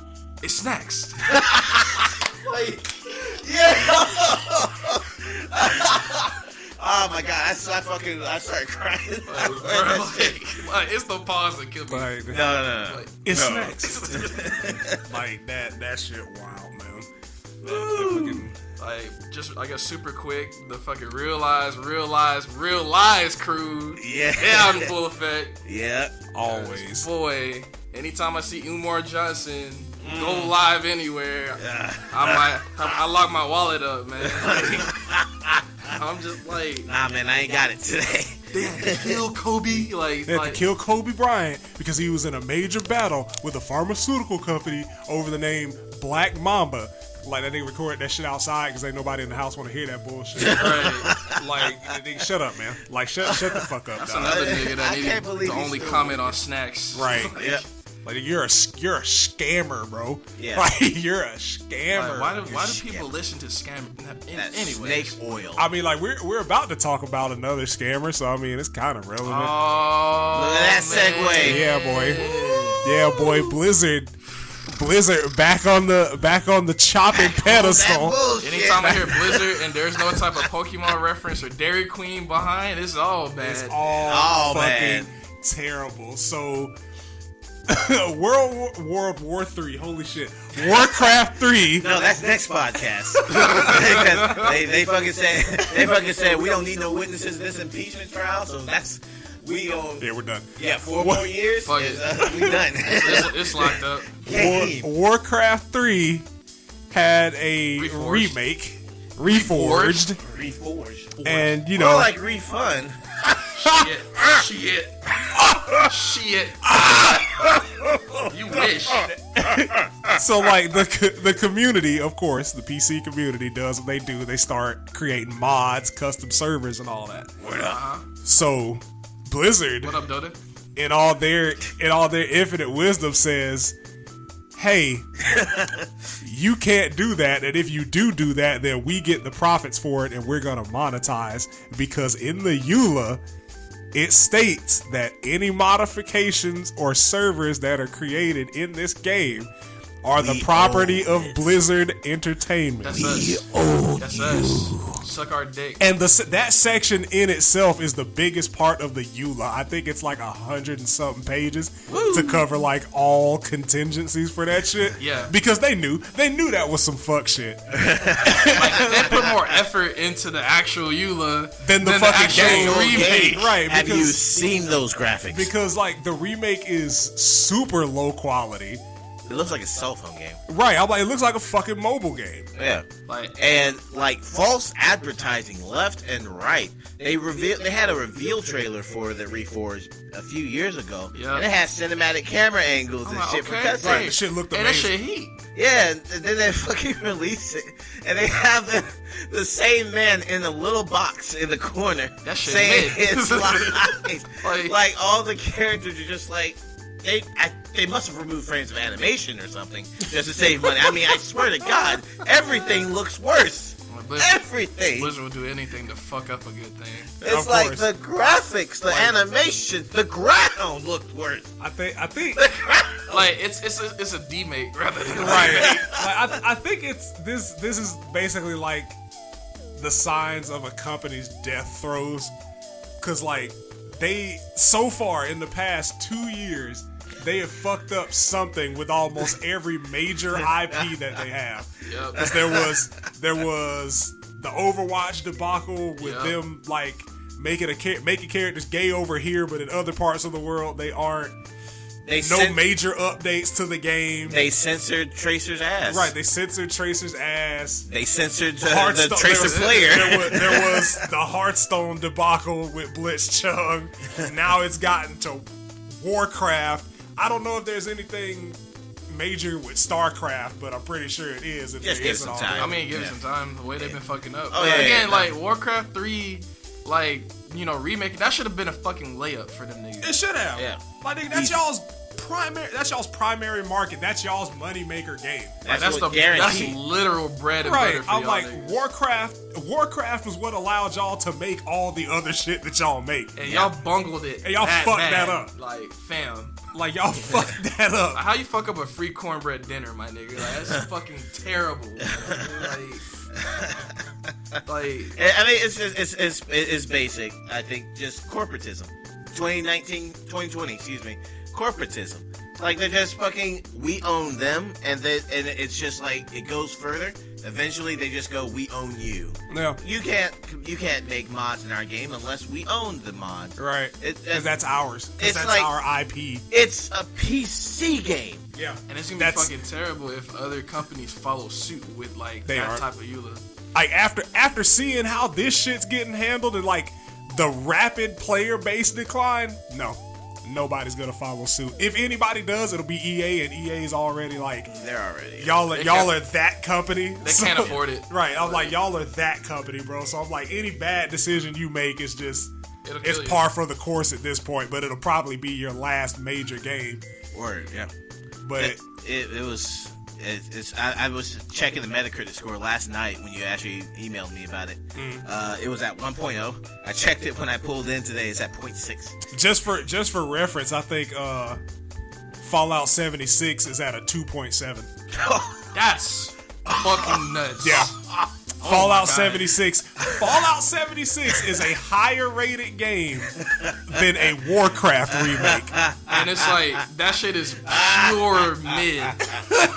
[SPEAKER 3] is snacks.
[SPEAKER 1] Like, yeah. Oh my god, I started crying.
[SPEAKER 3] Like, it's the pause that killed me.
[SPEAKER 1] No.
[SPEAKER 3] Like,
[SPEAKER 2] It's
[SPEAKER 1] No.
[SPEAKER 2] snacks. Like that shit wild, man.
[SPEAKER 3] Like, just, I guess, super quick, the fucking real lies crew.
[SPEAKER 1] Yeah.
[SPEAKER 3] They out in full effect.
[SPEAKER 1] Yeah.
[SPEAKER 2] Always.
[SPEAKER 3] Boy, anytime I see Umar Johnson go live anywhere,
[SPEAKER 1] Yeah.
[SPEAKER 3] I lock my wallet up, man. I'm just like,
[SPEAKER 1] Nah, man, I ain't got it today.
[SPEAKER 3] they had to kill Kobe. Like,
[SPEAKER 2] They had to kill Kobe Bryant because he was in a major battle with a pharmaceutical company over the name Black Mamba. Like, that nigga recorded that shit outside because ain't nobody in the house want to hear that bullshit.
[SPEAKER 3] Right.
[SPEAKER 2] Like, nigga, shut up, man. Like, shut the fuck up,
[SPEAKER 3] That's
[SPEAKER 2] dog.
[SPEAKER 3] another nigga that
[SPEAKER 1] I
[SPEAKER 3] needed
[SPEAKER 1] can't believe
[SPEAKER 3] to
[SPEAKER 1] he's
[SPEAKER 3] only
[SPEAKER 1] still
[SPEAKER 3] comment
[SPEAKER 1] with
[SPEAKER 3] on snacks.
[SPEAKER 2] Right.
[SPEAKER 1] Yep.
[SPEAKER 2] Like, you're a scammer, bro.
[SPEAKER 1] Yeah.
[SPEAKER 2] Like, you're a scammer.
[SPEAKER 3] Like, why do
[SPEAKER 1] You're
[SPEAKER 3] people listen to scam?
[SPEAKER 1] That's
[SPEAKER 3] Anyway,
[SPEAKER 1] snake oil.
[SPEAKER 2] I mean, like, we're about to talk about another scammer, so, I mean, it's kind of relevant.
[SPEAKER 3] oh,
[SPEAKER 1] Look at that segue.
[SPEAKER 2] Yeah, boy. Yeah, boy. Blizzard back on the chopping pedestal.
[SPEAKER 3] Anytime I hear Blizzard and there's no type of Pokemon reference or Dairy Queen behind, it's all bad.
[SPEAKER 2] It's all fucking
[SPEAKER 1] man.
[SPEAKER 2] terrible. So, World War 3. Holy shit. Warcraft 3.
[SPEAKER 1] No, that's next podcast. they fucking said we don't need no witnesses in this impeachment trial, so we on.
[SPEAKER 2] Yeah, we're done.
[SPEAKER 1] Yeah, 4 more years.
[SPEAKER 3] Fuck
[SPEAKER 1] is,
[SPEAKER 3] it.
[SPEAKER 1] we done.
[SPEAKER 3] It's locked up.
[SPEAKER 1] Game.
[SPEAKER 2] Warcraft 3 had a
[SPEAKER 3] Reforged.
[SPEAKER 2] remake, reforged,
[SPEAKER 1] Reforged.
[SPEAKER 2] and you
[SPEAKER 1] More
[SPEAKER 2] know,
[SPEAKER 1] like refund.
[SPEAKER 3] Shit. You wish.
[SPEAKER 2] so like the community, of course, the PC community does what they do. They start creating mods, custom servers, and all that. So Blizzard,
[SPEAKER 3] What up, Doda?
[SPEAKER 2] in all their infinite wisdom, says, hey, you can't do that, and if you do that, then we get the profits for it and we're gonna monetize, because in the EULA it states that any modifications or servers that are created in this game are the property of Blizzard Entertainment.
[SPEAKER 3] That's us. That's us. Suck our dick.
[SPEAKER 2] And that section in itself is the biggest part of the EULA. I think it's like 100 and something pages to cover like all contingencies for that shit.
[SPEAKER 3] Yeah.
[SPEAKER 2] Because they knew that was some fuck shit.
[SPEAKER 3] Like, they put more effort into the actual EULA
[SPEAKER 2] Than the fucking
[SPEAKER 3] actual
[SPEAKER 2] game.
[SPEAKER 3] remake.
[SPEAKER 2] Right.
[SPEAKER 1] Have you seen those graphics?
[SPEAKER 2] Because like the remake is super low quality.
[SPEAKER 1] It looks like a cell phone game.
[SPEAKER 2] Right. I'm like, it looks like a fucking mobile game.
[SPEAKER 1] Yeah.
[SPEAKER 3] Like,
[SPEAKER 1] And like false advertising left and right. They had a reveal trailer for the Reforged a few years ago.
[SPEAKER 3] Yeah.
[SPEAKER 1] And it had cinematic camera angles and shit for cutscenes.
[SPEAKER 2] Right, the shit looked
[SPEAKER 3] hey,
[SPEAKER 2] amazing.
[SPEAKER 3] that shit heat.
[SPEAKER 1] Yeah, and then they fucking release it, and they have the same man in a little box in the corner
[SPEAKER 3] That shit
[SPEAKER 1] saying
[SPEAKER 3] mid.
[SPEAKER 1] his lines.
[SPEAKER 3] Like-
[SPEAKER 1] like all the characters are just like they must have removed frames of animation or something just to save money. I mean, I swear to God, everything looks worse. Everything.
[SPEAKER 3] Blizzard will do anything to fuck up a good thing.
[SPEAKER 1] It's
[SPEAKER 2] Of
[SPEAKER 1] like
[SPEAKER 2] course.
[SPEAKER 1] the graphics, the animation, the ground looked worse.
[SPEAKER 2] I think
[SPEAKER 3] Like, it's a demake rather than a
[SPEAKER 2] right.
[SPEAKER 3] remake.
[SPEAKER 2] Like, I think it's this is basically like the signs of a company's death throes, because like they so far in the past 2 years they have fucked up something with almost every major IP that they have.
[SPEAKER 3] Yep.
[SPEAKER 2] 'Cause there was the Overwatch debacle with
[SPEAKER 3] Yep.
[SPEAKER 2] them like making characters gay over here, but in other parts of the world they aren't. No major updates to the game.
[SPEAKER 1] They censored Tracer's ass.
[SPEAKER 2] Right, they censored Tracer's ass.
[SPEAKER 1] They censored the
[SPEAKER 2] Hearthstone-
[SPEAKER 1] Tracer player.
[SPEAKER 2] There was the Hearthstone debacle with Blitzchung. Now it's gotten to Warcraft. I don't know if there's anything major with StarCraft, but I'm pretty sure it is. If
[SPEAKER 1] Just
[SPEAKER 2] there
[SPEAKER 1] give
[SPEAKER 2] isn't
[SPEAKER 1] some time.
[SPEAKER 3] I mean, give it some time. The way they've been fucking up.
[SPEAKER 1] Oh,
[SPEAKER 3] But
[SPEAKER 1] yeah,
[SPEAKER 3] again,
[SPEAKER 1] yeah,
[SPEAKER 3] like Warcraft 3, like, you know, remaking, that should have been a fucking layup for them niggas.
[SPEAKER 2] It should have.
[SPEAKER 1] Yeah.
[SPEAKER 2] My nigga, that's y'all's primary market. That's y'all's moneymaker game.
[SPEAKER 1] That's what
[SPEAKER 3] that's
[SPEAKER 1] guaranteed.
[SPEAKER 3] literal bread and
[SPEAKER 2] Right.
[SPEAKER 3] butter for
[SPEAKER 2] I'm
[SPEAKER 3] y'all
[SPEAKER 2] like,
[SPEAKER 3] niggas.
[SPEAKER 2] Warcraft was what allowed y'all to make all the other shit that y'all make.
[SPEAKER 3] And y'all bungled it.
[SPEAKER 2] And y'all
[SPEAKER 3] that
[SPEAKER 2] fucked
[SPEAKER 3] bad.
[SPEAKER 2] that up.
[SPEAKER 3] Like, fam.
[SPEAKER 2] Like, y'all fucked that up.
[SPEAKER 3] How you fuck up a free cornbread dinner, my nigga? Like, that's fucking terrible. Like, Like,
[SPEAKER 1] I mean, it's basic. I think just corporatism. 2020, excuse me. Corporatism. Like, they're just fucking, we own them, and it's just like, it goes further. Eventually, they just go, we own you.
[SPEAKER 2] Yeah.
[SPEAKER 1] You can't make mods in our game unless we own the mods.
[SPEAKER 2] Right. Because that's ours. Because that's
[SPEAKER 1] like,
[SPEAKER 2] our IP.
[SPEAKER 1] It's a PC game.
[SPEAKER 2] Yeah.
[SPEAKER 3] And it's gonna be fucking terrible if other companies follow suit with like type of EULA.
[SPEAKER 2] Like after seeing how this shit's getting handled and like the rapid player base decline, no. Nobody's gonna follow suit. If anybody does, it'll be EA, and EA's already like
[SPEAKER 1] they're already
[SPEAKER 2] y'all are that company.
[SPEAKER 3] They can't afford it.
[SPEAKER 2] Right. I'm like, y'all are that company, bro. So I'm like, any bad decision you make is just it's par for the course at this point, but it'll probably be your last major game.
[SPEAKER 1] Word, yeah.
[SPEAKER 2] But
[SPEAKER 1] it was. I was checking the Metacritic score last night when you actually emailed me about it. It was at 1.0. I checked it when I pulled in today. It's at 0.6.
[SPEAKER 2] Just for reference, I think Fallout 76 is at a 2.7.
[SPEAKER 3] That's fucking nuts.
[SPEAKER 2] Yeah. Fallout 76. Fallout 76 is a higher rated game than a Warcraft remake.
[SPEAKER 3] And it's like, that shit is pure mid.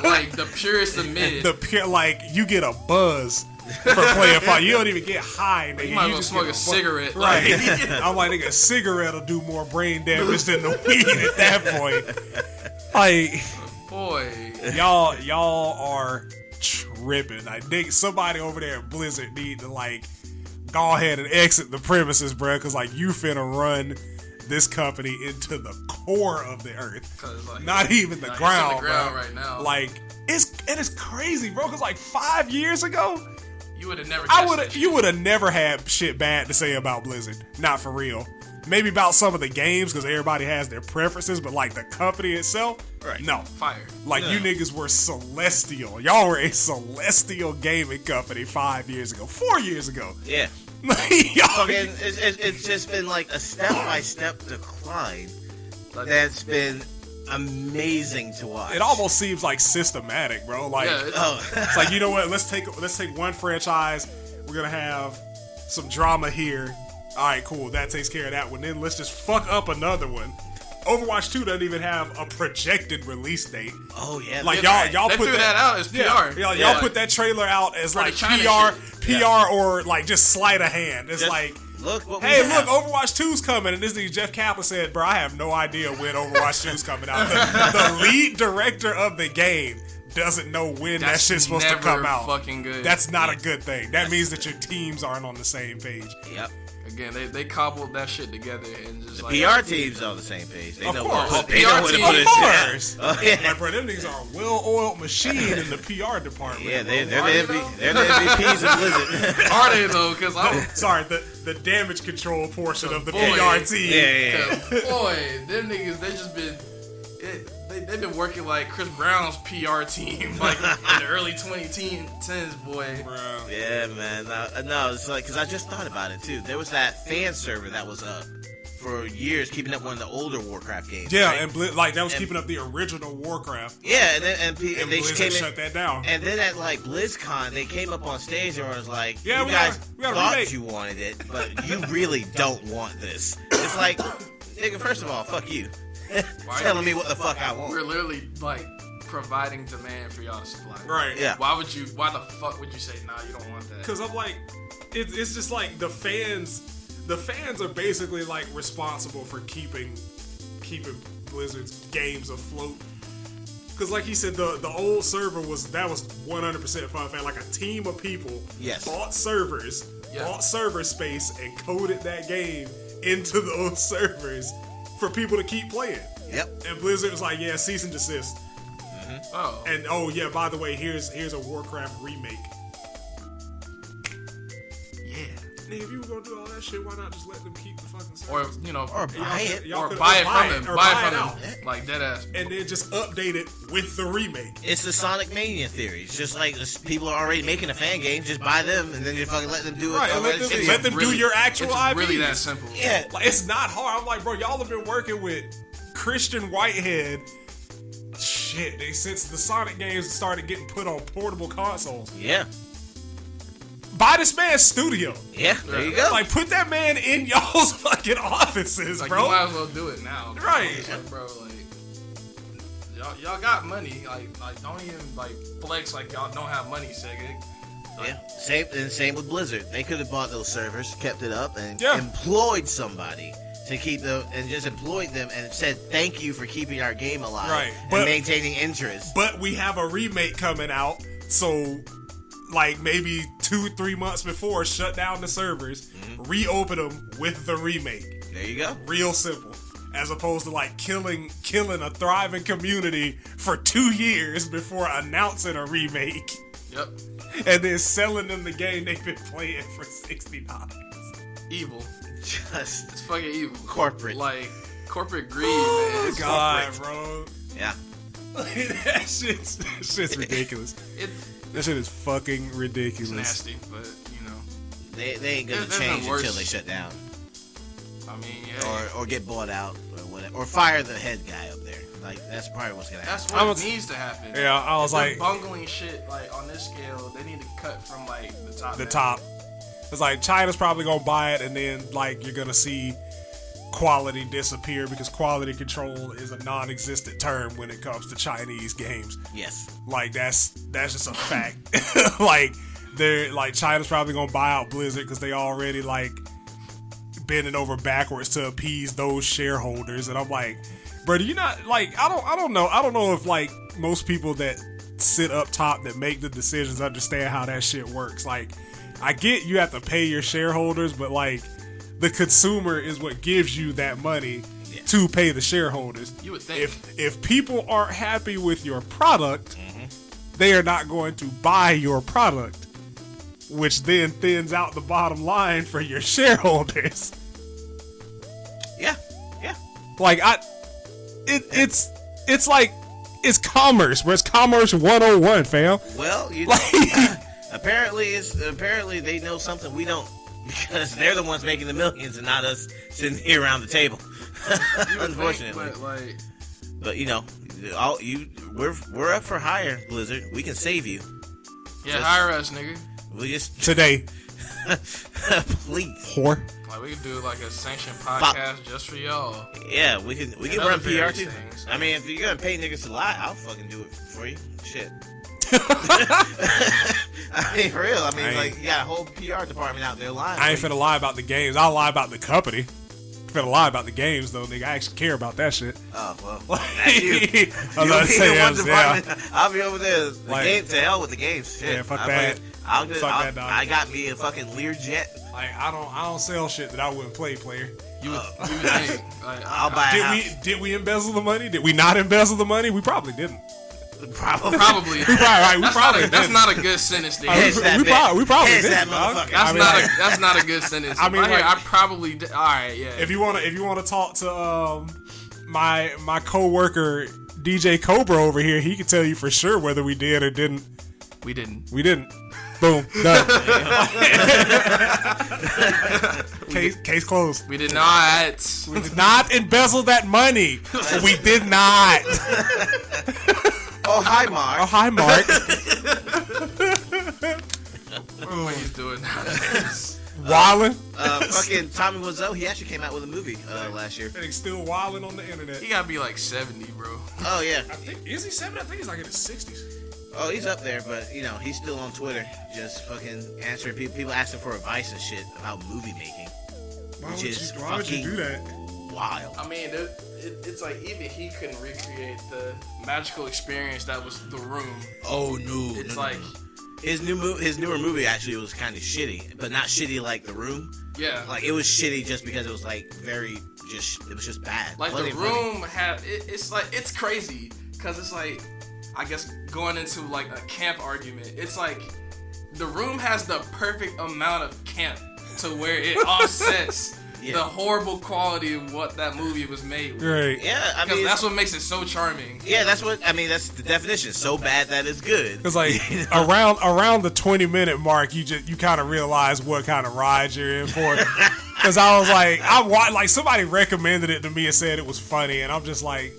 [SPEAKER 3] Like, the purest of mid.
[SPEAKER 2] Like, you get a buzz for playing Fallout. You don't even get high, nigga.
[SPEAKER 3] You might as well smoke a cigarette.
[SPEAKER 2] Right. I'm like, nigga, a cigarette will do more brain damage than the weed at that point. Like,
[SPEAKER 3] boy.
[SPEAKER 2] Y'all are tripping. I think somebody over there at Blizzard need to like go ahead and exit the premises, bro, because like you finna run this company into the core of the earth,
[SPEAKER 3] like,
[SPEAKER 2] not even the ground,
[SPEAKER 3] it's in the ground
[SPEAKER 2] bro.
[SPEAKER 3] right now.
[SPEAKER 2] Like it's crazy, bro, because like 5 years ago
[SPEAKER 3] you would have never
[SPEAKER 2] you would have never had shit bad to say about Blizzard. Not for real. Maybe about some of the games because everybody has their preferences, but like the company itself, right? No,
[SPEAKER 3] fire.
[SPEAKER 2] Like you niggas were celestial. Y'all were a celestial gaming company 5 years ago, 4 years ago.
[SPEAKER 1] Yeah.
[SPEAKER 2] Y'all,
[SPEAKER 1] it's just been like a step-by-step decline that's been amazing to watch.
[SPEAKER 2] It almost seems like systematic, bro. Like, it's like, you know what? Let's take one franchise. We're gonna have some drama here. All right, cool. That takes care of that one. Then let's just fuck up another one. Overwatch 2 doesn't even have a projected release date.
[SPEAKER 1] Oh yeah,
[SPEAKER 2] like y'all
[SPEAKER 3] they
[SPEAKER 2] put
[SPEAKER 3] threw that out as PR.
[SPEAKER 2] Y'all put that trailer out as like PR or like just sleight of hand. It's just like,
[SPEAKER 1] look, look,
[SPEAKER 2] Overwatch 2's coming, and this nigga Jeff Kaplan said, "Bro, I have no idea when Overwatch 2's coming out." The lead director of the game doesn't know when that shit's supposed to come out.
[SPEAKER 3] Fucking good.
[SPEAKER 2] That's not a good thing. That means that your teams aren't on the same page.
[SPEAKER 1] Yep.
[SPEAKER 3] Again, they cobbled that shit together and just
[SPEAKER 1] the PR team's on the same page. They know
[SPEAKER 2] where to
[SPEAKER 1] put it.
[SPEAKER 2] Like, bro, them niggas are a well-oiled machine in the PR department.
[SPEAKER 1] Yeah, they're the MVPs of Blizzard.
[SPEAKER 3] Are they though? Because
[SPEAKER 2] sorry, the damage control portion of the PR team.
[SPEAKER 1] Yeah.
[SPEAKER 3] Boy, them niggas, they just been. They've been working like Chris Brown's PR team, like in the early 2010s, boy.
[SPEAKER 2] Bro.
[SPEAKER 1] Yeah, man. No, it's like, because I just thought about it too. There was that fan server that was up for years, keeping up one of the older Warcraft games.
[SPEAKER 2] Yeah,
[SPEAKER 1] right?
[SPEAKER 2] and that was keeping up the original Warcraft.
[SPEAKER 1] Yeah, and they
[SPEAKER 2] Blizzard
[SPEAKER 1] came
[SPEAKER 2] shut that down.
[SPEAKER 1] And then at like BlizzCon, they came up on stage and was like,
[SPEAKER 2] "Yeah,
[SPEAKER 1] you guys
[SPEAKER 2] we got
[SPEAKER 1] thought you wanted it, but you really don't want this." It's like, nigga, first of all, fuck you. Telling me what the fuck I want.
[SPEAKER 3] We're literally like providing demand for y'all to supply.
[SPEAKER 2] Right.
[SPEAKER 1] Yeah.
[SPEAKER 3] Why the fuck would you say, nah, you don't want that?
[SPEAKER 2] Because I'm like, it's just like the fans are basically like responsible for keeping Blizzard's games afloat. Because like he said, the old server was 100% fun. Like a team of people bought servers, bought server space, and coded that game into those servers for people to keep playing.
[SPEAKER 1] Yep.
[SPEAKER 2] And Blizzard was like, yeah, cease and desist.
[SPEAKER 3] Mm-hmm. Oh.
[SPEAKER 2] And yeah, by the way, here's a Warcraft remake.
[SPEAKER 3] Yeah.
[SPEAKER 2] Nigga, if you were gonna do all that shit, why not just let them keep the fucking service?
[SPEAKER 3] Or
[SPEAKER 1] buy it.
[SPEAKER 3] Or buy it from them. Buy it from them. Like dead ass.
[SPEAKER 2] And then just update it with the remake.
[SPEAKER 1] It's the Sonic Mania theory. It's just like people are already making a fan game, just buy them and then you fucking let them do it.
[SPEAKER 2] Right, and let them do your actual IP.
[SPEAKER 3] It's really that simple.
[SPEAKER 1] Yeah.
[SPEAKER 2] Like, it's not hard. I'm like, bro, y'all have been working with Christian Whitehead. Shit, since the Sonic games started getting put on portable consoles.
[SPEAKER 1] Yeah.
[SPEAKER 2] buy this man's studio.
[SPEAKER 1] Yeah, there you go.
[SPEAKER 2] Like, put that man in y'all's fucking offices,
[SPEAKER 3] Like,
[SPEAKER 2] bro.
[SPEAKER 3] you might as well do it now.
[SPEAKER 2] Right.
[SPEAKER 3] It's like, bro, like, y'all got money. Like, don't even, like, flex like y'all don't have money, Sega. Like,
[SPEAKER 1] Yeah, same with Blizzard. They could have bought those servers, kept it up, and
[SPEAKER 2] Yeah.
[SPEAKER 1] employed somebody to keep them, and just employed them and said thank you for keeping our game alive
[SPEAKER 2] Right,
[SPEAKER 1] and
[SPEAKER 2] but-
[SPEAKER 1] maintaining interest.
[SPEAKER 2] But we have a remake coming out, so like maybe 2-3 months before, shut down the servers, reopen them with the remake.
[SPEAKER 1] There you go.
[SPEAKER 2] Real simple. As opposed to like killing a thriving community for 2 years before announcing a remake
[SPEAKER 3] Yep.
[SPEAKER 2] and then selling them the game they've been playing for $60.
[SPEAKER 3] Evil.
[SPEAKER 1] Just
[SPEAKER 3] It's fucking evil.
[SPEAKER 1] corporate.
[SPEAKER 3] Like, corporate greed, man. It's
[SPEAKER 2] God, bro.
[SPEAKER 1] Yeah.
[SPEAKER 2] that shit's ridiculous. That shit is fucking ridiculous.
[SPEAKER 3] It's nasty, but, you know.
[SPEAKER 1] They ain't gonna
[SPEAKER 3] There's
[SPEAKER 1] change
[SPEAKER 3] no worse.
[SPEAKER 1] until they shut down
[SPEAKER 3] I mean, yeah.
[SPEAKER 1] or get bought out or whatever, or fire the head guy up there. Like that's probably what's gonna happen.
[SPEAKER 3] That's what needs to happen.
[SPEAKER 2] Yeah, I was
[SPEAKER 3] If they're
[SPEAKER 2] like,
[SPEAKER 3] bungling shit like on this scale, they need to cut from like the top.
[SPEAKER 2] the
[SPEAKER 3] down.
[SPEAKER 2] top. It's like China's probably gonna buy it, and then like you're gonna see quality disappear because quality control is a non-existent term when it comes to Chinese games.
[SPEAKER 1] Yes.
[SPEAKER 2] Like that's just a fact. Like they're like China's probably gonna buy out Blizzard because they already like bending over backwards to appease those shareholders, and I'm like, bro, do you not like? I don't know if like most people that sit up top that make the decisions understand how that shit works. Like, I get you have to pay your shareholders, but like the consumer is what gives you that money to pay the shareholders.
[SPEAKER 3] You would think.
[SPEAKER 2] If people aren't happy with your product, they are not going to buy your product, which then thins out the bottom line for your shareholders.
[SPEAKER 1] Yeah. Yeah.
[SPEAKER 2] Like it's like it's commerce, but it's commerce 101, fam.
[SPEAKER 1] Well, you know, apparently they know something we don't because they're the ones making the millions and not us sitting here around the table. Unfortunately,
[SPEAKER 3] Think,
[SPEAKER 1] but you know, we're up for hire, Blizzard. We can save you.
[SPEAKER 3] yeah, hire us, nigga.
[SPEAKER 1] We just
[SPEAKER 2] Today,
[SPEAKER 1] please.
[SPEAKER 2] whore.
[SPEAKER 3] Like we could do like a sanctioned podcast just for y'all.
[SPEAKER 1] Yeah, we can
[SPEAKER 3] And
[SPEAKER 1] run
[SPEAKER 3] other
[SPEAKER 1] PR
[SPEAKER 3] various
[SPEAKER 1] too.
[SPEAKER 3] things.
[SPEAKER 1] I mean, if you're gonna pay niggas to lie, I'll fucking do it for you. Shit. I mean, for real. I mean, like you got a whole PR department out there lying.
[SPEAKER 2] I ain't
[SPEAKER 1] for you.
[SPEAKER 2] finna lie about the games. I'll lie about the company. Finna lie about the games though, nigga. I actually care about that shit.
[SPEAKER 1] Oh well, that's you.
[SPEAKER 2] I was
[SPEAKER 1] You'll
[SPEAKER 2] about to
[SPEAKER 1] be
[SPEAKER 2] say,
[SPEAKER 1] in one
[SPEAKER 2] yeah.
[SPEAKER 1] department. I'll be over there. The
[SPEAKER 2] Like-
[SPEAKER 1] game to hell with the games. Shit.
[SPEAKER 2] Yeah, fuck
[SPEAKER 1] I'll
[SPEAKER 2] that. Fuck that, dog.
[SPEAKER 1] I got me a fucking Learjet.
[SPEAKER 2] Like I don't sell shit that I wouldn't play, player.
[SPEAKER 3] You would think. Like,
[SPEAKER 1] I'll buy a house.
[SPEAKER 2] Did we embezzle the money? Did we not embezzle the money? We probably didn't.
[SPEAKER 1] Probably.
[SPEAKER 3] Probably.
[SPEAKER 2] We probably
[SPEAKER 3] That's
[SPEAKER 2] didn't.
[SPEAKER 3] not a good sentence, dude.
[SPEAKER 1] Hedge that
[SPEAKER 2] we
[SPEAKER 1] bet.
[SPEAKER 2] probably
[SPEAKER 1] Hedge
[SPEAKER 2] didn't,
[SPEAKER 1] that
[SPEAKER 2] dog.
[SPEAKER 1] motherfucker.
[SPEAKER 3] That's not a good sentence.
[SPEAKER 2] I mean,
[SPEAKER 3] Right here,
[SPEAKER 2] like-
[SPEAKER 3] I probably did. All right, yeah.
[SPEAKER 2] If you wanna talk to my coworker DJ Cobra over here, he can tell you for sure whether we did or didn't.
[SPEAKER 3] we didn't.
[SPEAKER 2] We didn't. Boom. Done. Case closed.
[SPEAKER 3] We did not.
[SPEAKER 2] We did not embezzle that money. We did not.
[SPEAKER 1] Oh hi, Mark.
[SPEAKER 2] Oh, hi, Mark.
[SPEAKER 3] What he's doing nowadays.
[SPEAKER 2] Wildin'.
[SPEAKER 1] Fucking Tommy Wiseau, he actually came out with a movie last year.
[SPEAKER 2] And he's still wildin' on the internet.
[SPEAKER 3] He gotta be like 70, bro.
[SPEAKER 1] Oh yeah.
[SPEAKER 2] I think, is he 70? I think he's like in his 60s.
[SPEAKER 1] Oh, he's up there, but you know he's still on Twitter, just fucking answering people asking for advice and shit about movie making,
[SPEAKER 2] Why
[SPEAKER 1] which
[SPEAKER 2] would
[SPEAKER 1] is
[SPEAKER 2] you, why would you do that?
[SPEAKER 1] wild.
[SPEAKER 3] I mean, it's like even he couldn't recreate the magical experience that was The Room.
[SPEAKER 1] Oh no!
[SPEAKER 3] It's
[SPEAKER 1] no,
[SPEAKER 3] like,
[SPEAKER 1] no. His newer movie actually was kind of shitty, but not shitty like The Room.
[SPEAKER 3] yeah.
[SPEAKER 1] Like it was shitty just because it was like it was just bad.
[SPEAKER 3] Like
[SPEAKER 1] Wasn't
[SPEAKER 3] The
[SPEAKER 1] funny.
[SPEAKER 3] Room had it's like it's crazy because it's like I guess going into like a camp argument. It's like The Room has the perfect amount of camp to where it offsets
[SPEAKER 1] Yeah.
[SPEAKER 3] the horrible quality of what that movie was made with.
[SPEAKER 2] Right.
[SPEAKER 1] Yeah, I
[SPEAKER 3] Because
[SPEAKER 1] mean
[SPEAKER 3] that's what makes it so charming.
[SPEAKER 1] Yeah, that's the definition. So bad that it's good.
[SPEAKER 2] Because like around the 20-minute mark, you kind of realize what kind of ride you're in for. Because I was like, somebody recommended it to me and said it was funny, and I'm just like,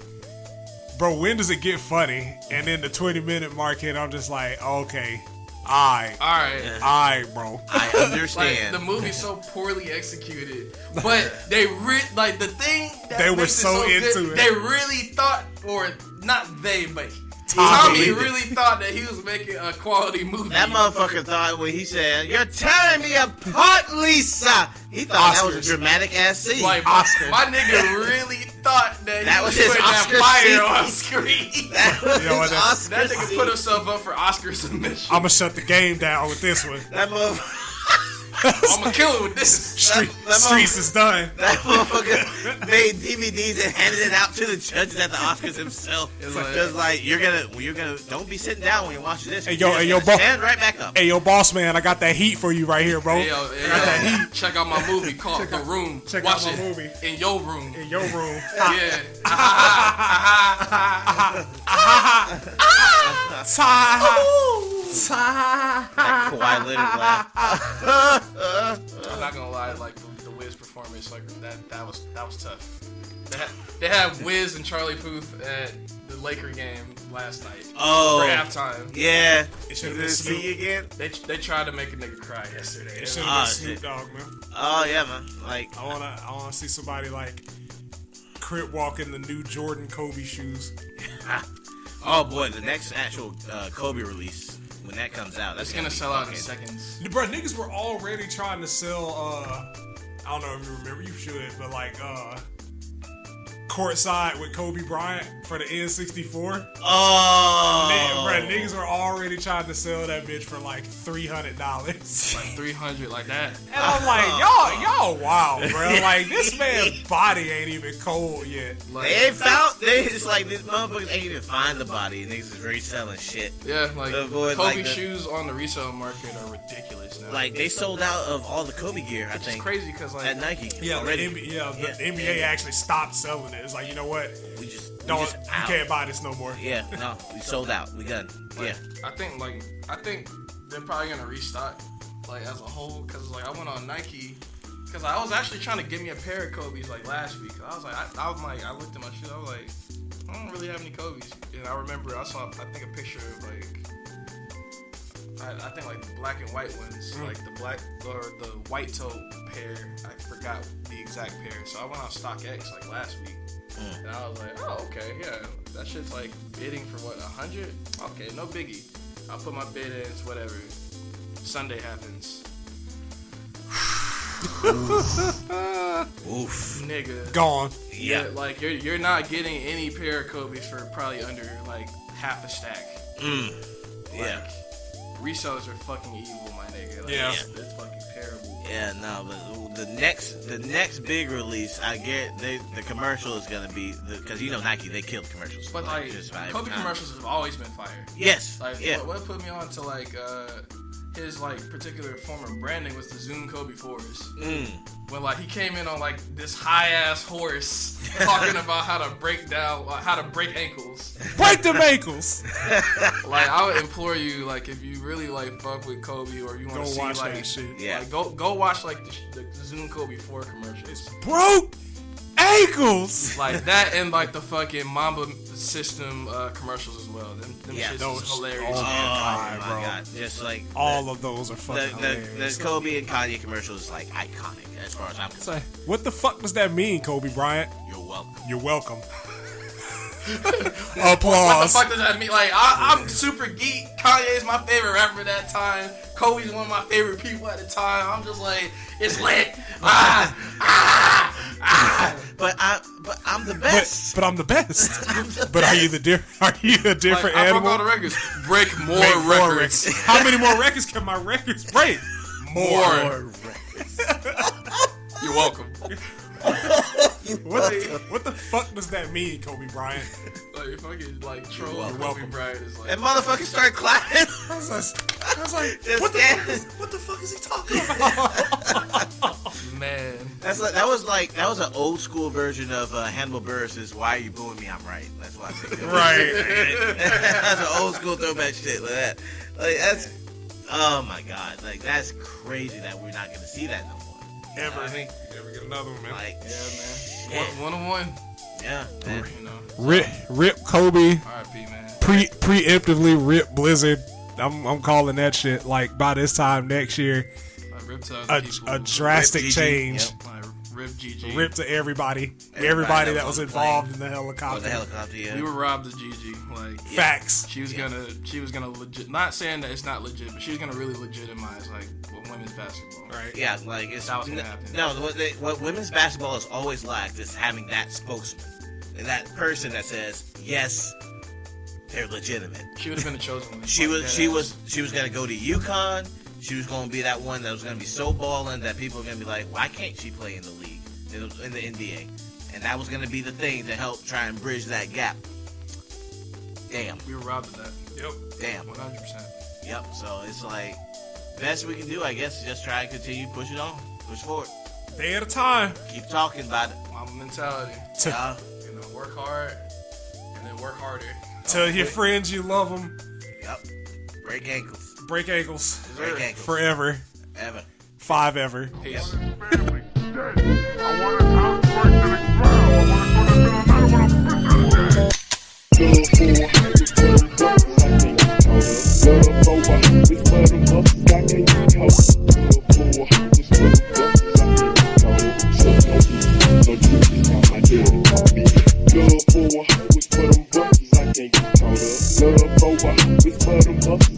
[SPEAKER 2] bro, when does it get funny? And then the 20-minute mark hit, I'm just like, okay, Alright, bro.
[SPEAKER 1] I
[SPEAKER 3] Like,
[SPEAKER 1] understand.
[SPEAKER 3] the movie's so poorly executed, but they like the thing that
[SPEAKER 2] They were
[SPEAKER 3] makes
[SPEAKER 2] so
[SPEAKER 3] it so
[SPEAKER 2] into
[SPEAKER 3] good,
[SPEAKER 2] it.
[SPEAKER 3] They really thought, or not they, but
[SPEAKER 2] Tommy.
[SPEAKER 3] Tommy really thought that he was making a quality movie.
[SPEAKER 1] That motherfucker thought when he said, "You're tearing me apart, Lisa," he thought that was a
[SPEAKER 2] Oscars.
[SPEAKER 1] dramatic ass scene.
[SPEAKER 3] Like
[SPEAKER 2] Oscar.
[SPEAKER 3] my nigga really thought that
[SPEAKER 1] That
[SPEAKER 3] he
[SPEAKER 1] was
[SPEAKER 3] was
[SPEAKER 1] his
[SPEAKER 3] putting
[SPEAKER 1] Oscar
[SPEAKER 3] that fire
[SPEAKER 1] scene.
[SPEAKER 3] on screen.
[SPEAKER 1] that was
[SPEAKER 2] You know what,
[SPEAKER 1] his
[SPEAKER 2] that-
[SPEAKER 1] Oscar
[SPEAKER 3] That nigga
[SPEAKER 1] scene.
[SPEAKER 3] put himself up for Oscar submission.
[SPEAKER 2] I'm gonna shut the game down with this one.
[SPEAKER 1] That motherfucker.
[SPEAKER 3] I'm gonna kill it with this.
[SPEAKER 2] Streets is done.
[SPEAKER 1] That motherfucker made DVDs and handed it out to the judges at the Oscars himself.
[SPEAKER 3] It's like-
[SPEAKER 1] Just like you're gonna don't be sitting down when you're watching this.
[SPEAKER 2] Hey,
[SPEAKER 1] You're
[SPEAKER 2] yo,
[SPEAKER 1] just
[SPEAKER 2] hey, yo,
[SPEAKER 1] gonna
[SPEAKER 2] bo-
[SPEAKER 1] stand right back up.
[SPEAKER 2] Hey, yo, boss man, I got that heat for you right here, bro.
[SPEAKER 3] Hey, yo, check out my movie called The Room.
[SPEAKER 2] check
[SPEAKER 3] Watch
[SPEAKER 2] out my
[SPEAKER 3] it
[SPEAKER 2] movie.
[SPEAKER 3] in your room.
[SPEAKER 2] In your room.
[SPEAKER 3] Yeah.
[SPEAKER 1] That Kawhi Leonard laugh.
[SPEAKER 3] I'm not gonna lie, like the Wiz performance, like that was tough. They had Wiz and Charlie Puth at the Laker game last night
[SPEAKER 1] Oh,
[SPEAKER 3] for halftime.
[SPEAKER 1] Yeah.
[SPEAKER 2] It should've
[SPEAKER 1] Did
[SPEAKER 2] been
[SPEAKER 1] it see
[SPEAKER 2] Snoop.
[SPEAKER 1] you again?
[SPEAKER 3] They tried to make a nigga cry yesterday.
[SPEAKER 2] It should
[SPEAKER 1] Ah,
[SPEAKER 2] have been
[SPEAKER 1] shit.
[SPEAKER 2] Snoop Dogg, man.
[SPEAKER 1] Oh yeah, man. Like,
[SPEAKER 2] I wanna see somebody like crip walk in the new Jordan Kobe shoes.
[SPEAKER 1] oh boy, the next actual Kobe release when that comes out, that's
[SPEAKER 3] It's gonna
[SPEAKER 1] be
[SPEAKER 3] sell out in
[SPEAKER 1] fucking-
[SPEAKER 3] seconds.
[SPEAKER 2] Bro, niggas were already trying to sell. I don't know if you remember. You should, but like courtside with Kobe Bryant for the N64.
[SPEAKER 1] Oh,
[SPEAKER 2] Bro, niggas were already trying to sell that bitch for like $300.
[SPEAKER 3] Like 300, like that.
[SPEAKER 2] And I'm like, y'all, wow, bro. Like this man's body ain't even cold yet.
[SPEAKER 3] Like,
[SPEAKER 1] they ain't found. It's like these motherfuckers ain't even find the body. Niggas is reselling shit.
[SPEAKER 3] yeah, like
[SPEAKER 1] Avoid,
[SPEAKER 3] Kobe
[SPEAKER 1] like, the-
[SPEAKER 3] shoes on the resale market are ridiculous now.
[SPEAKER 1] Like they sold out of all the Kobe gear. I
[SPEAKER 3] it's
[SPEAKER 1] think
[SPEAKER 3] crazy because like
[SPEAKER 1] at Nike.
[SPEAKER 2] Yeah,
[SPEAKER 1] already.
[SPEAKER 2] the NBA actually stopped selling it. It's like, you know what?
[SPEAKER 1] We just
[SPEAKER 2] You
[SPEAKER 1] out.
[SPEAKER 2] can't buy this no more.
[SPEAKER 1] Yeah, no, we sold out. We done. Yeah.
[SPEAKER 3] I think they're probably gonna restock like as a whole because like I went on Nike because I was actually trying to get me a pair of Kobe's like last week. I was like I looked at my shoes. I was like I don't really have any Kobe's, and I remember I saw I think a picture of like I think like the black and white ones, like the black or the white toe pair. I forgot the exact pair, so I went on StockX like last week. And I was like, oh, okay, yeah. That shit's like bidding for what, 100? Okay, no biggie. I'll put my bid in, it's whatever. Sunday happens.
[SPEAKER 1] Oof.
[SPEAKER 3] Nigga.
[SPEAKER 2] Gone.
[SPEAKER 1] Yeah.
[SPEAKER 3] Like, you're not getting any pair of Kobe's for probably under, like, half a stack.
[SPEAKER 1] Yeah.
[SPEAKER 3] Resellers are fucking evil, my nigga. Like,
[SPEAKER 2] Yeah.
[SPEAKER 3] It's fucking terrible.
[SPEAKER 1] Yeah, no, but the next big release, I get the commercial is gonna be because you know Nike, they kill commercials.
[SPEAKER 3] But, like,
[SPEAKER 1] just about every
[SPEAKER 3] Kobe
[SPEAKER 1] time.
[SPEAKER 3] commercials have always been fire.
[SPEAKER 1] Yes.
[SPEAKER 3] Like,
[SPEAKER 1] yeah.
[SPEAKER 3] what put me on to, like, his, like, particular form of branding was the Zoom Kobe 4s. When, like, he came in on, like, this high-ass horse talking about how to break ankles.
[SPEAKER 2] Break them ankles.
[SPEAKER 3] Like, I would implore you, like, if you really, like, fuck with Kobe or you want
[SPEAKER 2] Go
[SPEAKER 3] to see,
[SPEAKER 2] watch
[SPEAKER 3] like,
[SPEAKER 2] that shit.
[SPEAKER 1] Yeah.
[SPEAKER 3] like, go watch, like, the Zoom Kobe 4 commercials.
[SPEAKER 2] Broke ankles.
[SPEAKER 3] Like, that and, like, the fucking Mamba System commercials as well. Them
[SPEAKER 1] Yeah,
[SPEAKER 3] shits
[SPEAKER 2] those-
[SPEAKER 3] is hilarious.
[SPEAKER 2] oh,
[SPEAKER 1] Oh
[SPEAKER 2] my
[SPEAKER 1] my
[SPEAKER 2] bro.
[SPEAKER 1] god! Just like
[SPEAKER 2] All of those are fucking
[SPEAKER 1] the
[SPEAKER 2] hilarious.
[SPEAKER 1] Kobe and Kanye commercial is like iconic as far as I'm
[SPEAKER 2] It's
[SPEAKER 1] concerned.
[SPEAKER 2] like, what the fuck does that mean, Kobe Bryant?
[SPEAKER 1] You're welcome.
[SPEAKER 2] You're welcome.
[SPEAKER 3] What the
[SPEAKER 2] Applause.
[SPEAKER 3] fuck does that mean? Like, I'm super geek. Kanye's my favorite rapper at that time. Kobe's one of my favorite people at the time. I'm just like, it's lit.
[SPEAKER 1] But I'm the best.
[SPEAKER 2] But I'm the best. But are you a different
[SPEAKER 3] Like, I broke
[SPEAKER 2] animal?
[SPEAKER 3] all the records. Break more
[SPEAKER 2] Make more
[SPEAKER 3] records.
[SPEAKER 2] How many more records can my records break?
[SPEAKER 3] More. You're welcome.
[SPEAKER 2] What the fuck does that mean, Kobe Bryant?
[SPEAKER 3] Like, fucking, like, troll Kobe
[SPEAKER 2] welcome.
[SPEAKER 3] Bryant is like,
[SPEAKER 1] And motherfuckers start clapping.
[SPEAKER 2] I was like,
[SPEAKER 1] Just
[SPEAKER 2] what
[SPEAKER 1] dance.
[SPEAKER 2] the fuck is he talking about?
[SPEAKER 3] man.
[SPEAKER 1] That was an old school version of Hannibal Buress's "Why Are You Booing Me? I'm Right." That's what I think. Of.
[SPEAKER 2] Right.
[SPEAKER 1] That's an old school throwback shit like that. Like that's, oh my god, like that's crazy that we're not gonna see that no more. You know
[SPEAKER 2] Ever.
[SPEAKER 1] what I mean?
[SPEAKER 2] Never get another one, man.
[SPEAKER 1] Like,
[SPEAKER 3] Yeah, man.
[SPEAKER 1] shit.
[SPEAKER 3] One on one.
[SPEAKER 1] Yeah, man.
[SPEAKER 3] You know.
[SPEAKER 2] Rip Kobe.
[SPEAKER 3] R.I.P. man.
[SPEAKER 2] Preemptively rip Blizzard. I'm calling that shit. Like by this time next year, a drastic change.
[SPEAKER 1] Yep.
[SPEAKER 3] Rip GG.
[SPEAKER 2] Rip to everybody that was
[SPEAKER 1] on the
[SPEAKER 2] involved in the
[SPEAKER 1] Oh,
[SPEAKER 2] helicopter.
[SPEAKER 1] the helicopter, yeah.
[SPEAKER 3] We were robbed of Gigi. Like
[SPEAKER 2] Facts.
[SPEAKER 3] she was gonna legit. Not saying that it's not legit, but she was gonna really legitimize like women's basketball.
[SPEAKER 2] Right.
[SPEAKER 1] Yeah, like it's
[SPEAKER 3] That was gonna happen.
[SPEAKER 1] No, what women's basketball has always lacked is having that spokesman and that person that says yes, they're legitimate.
[SPEAKER 3] She would have been the chosen one.
[SPEAKER 1] She was gonna go to UConn. She was gonna be that one that was gonna be so balling that people are gonna be like, why can't she play in the league, in the NBA? And that was gonna be the thing to help try and bridge that gap. Damn.
[SPEAKER 3] We were robbed of that.
[SPEAKER 2] Yep.
[SPEAKER 1] Damn.
[SPEAKER 3] 100%.
[SPEAKER 1] Yep. So it's like best we can do, I guess, is just try and continue push it on, push forward,
[SPEAKER 2] Day at a time.
[SPEAKER 1] keep talking about it.
[SPEAKER 3] My mentality. Work hard and then work harder.
[SPEAKER 2] Tell your friends you love them.
[SPEAKER 1] Yep. Break ankles.
[SPEAKER 2] Break ankles.
[SPEAKER 1] Break ankles.
[SPEAKER 2] Forever.
[SPEAKER 1] Ever.
[SPEAKER 2] 5 ever.
[SPEAKER 3] Peace.
[SPEAKER 4] Love for them bucks, I can't get caught up. Love over, it's for them bucks.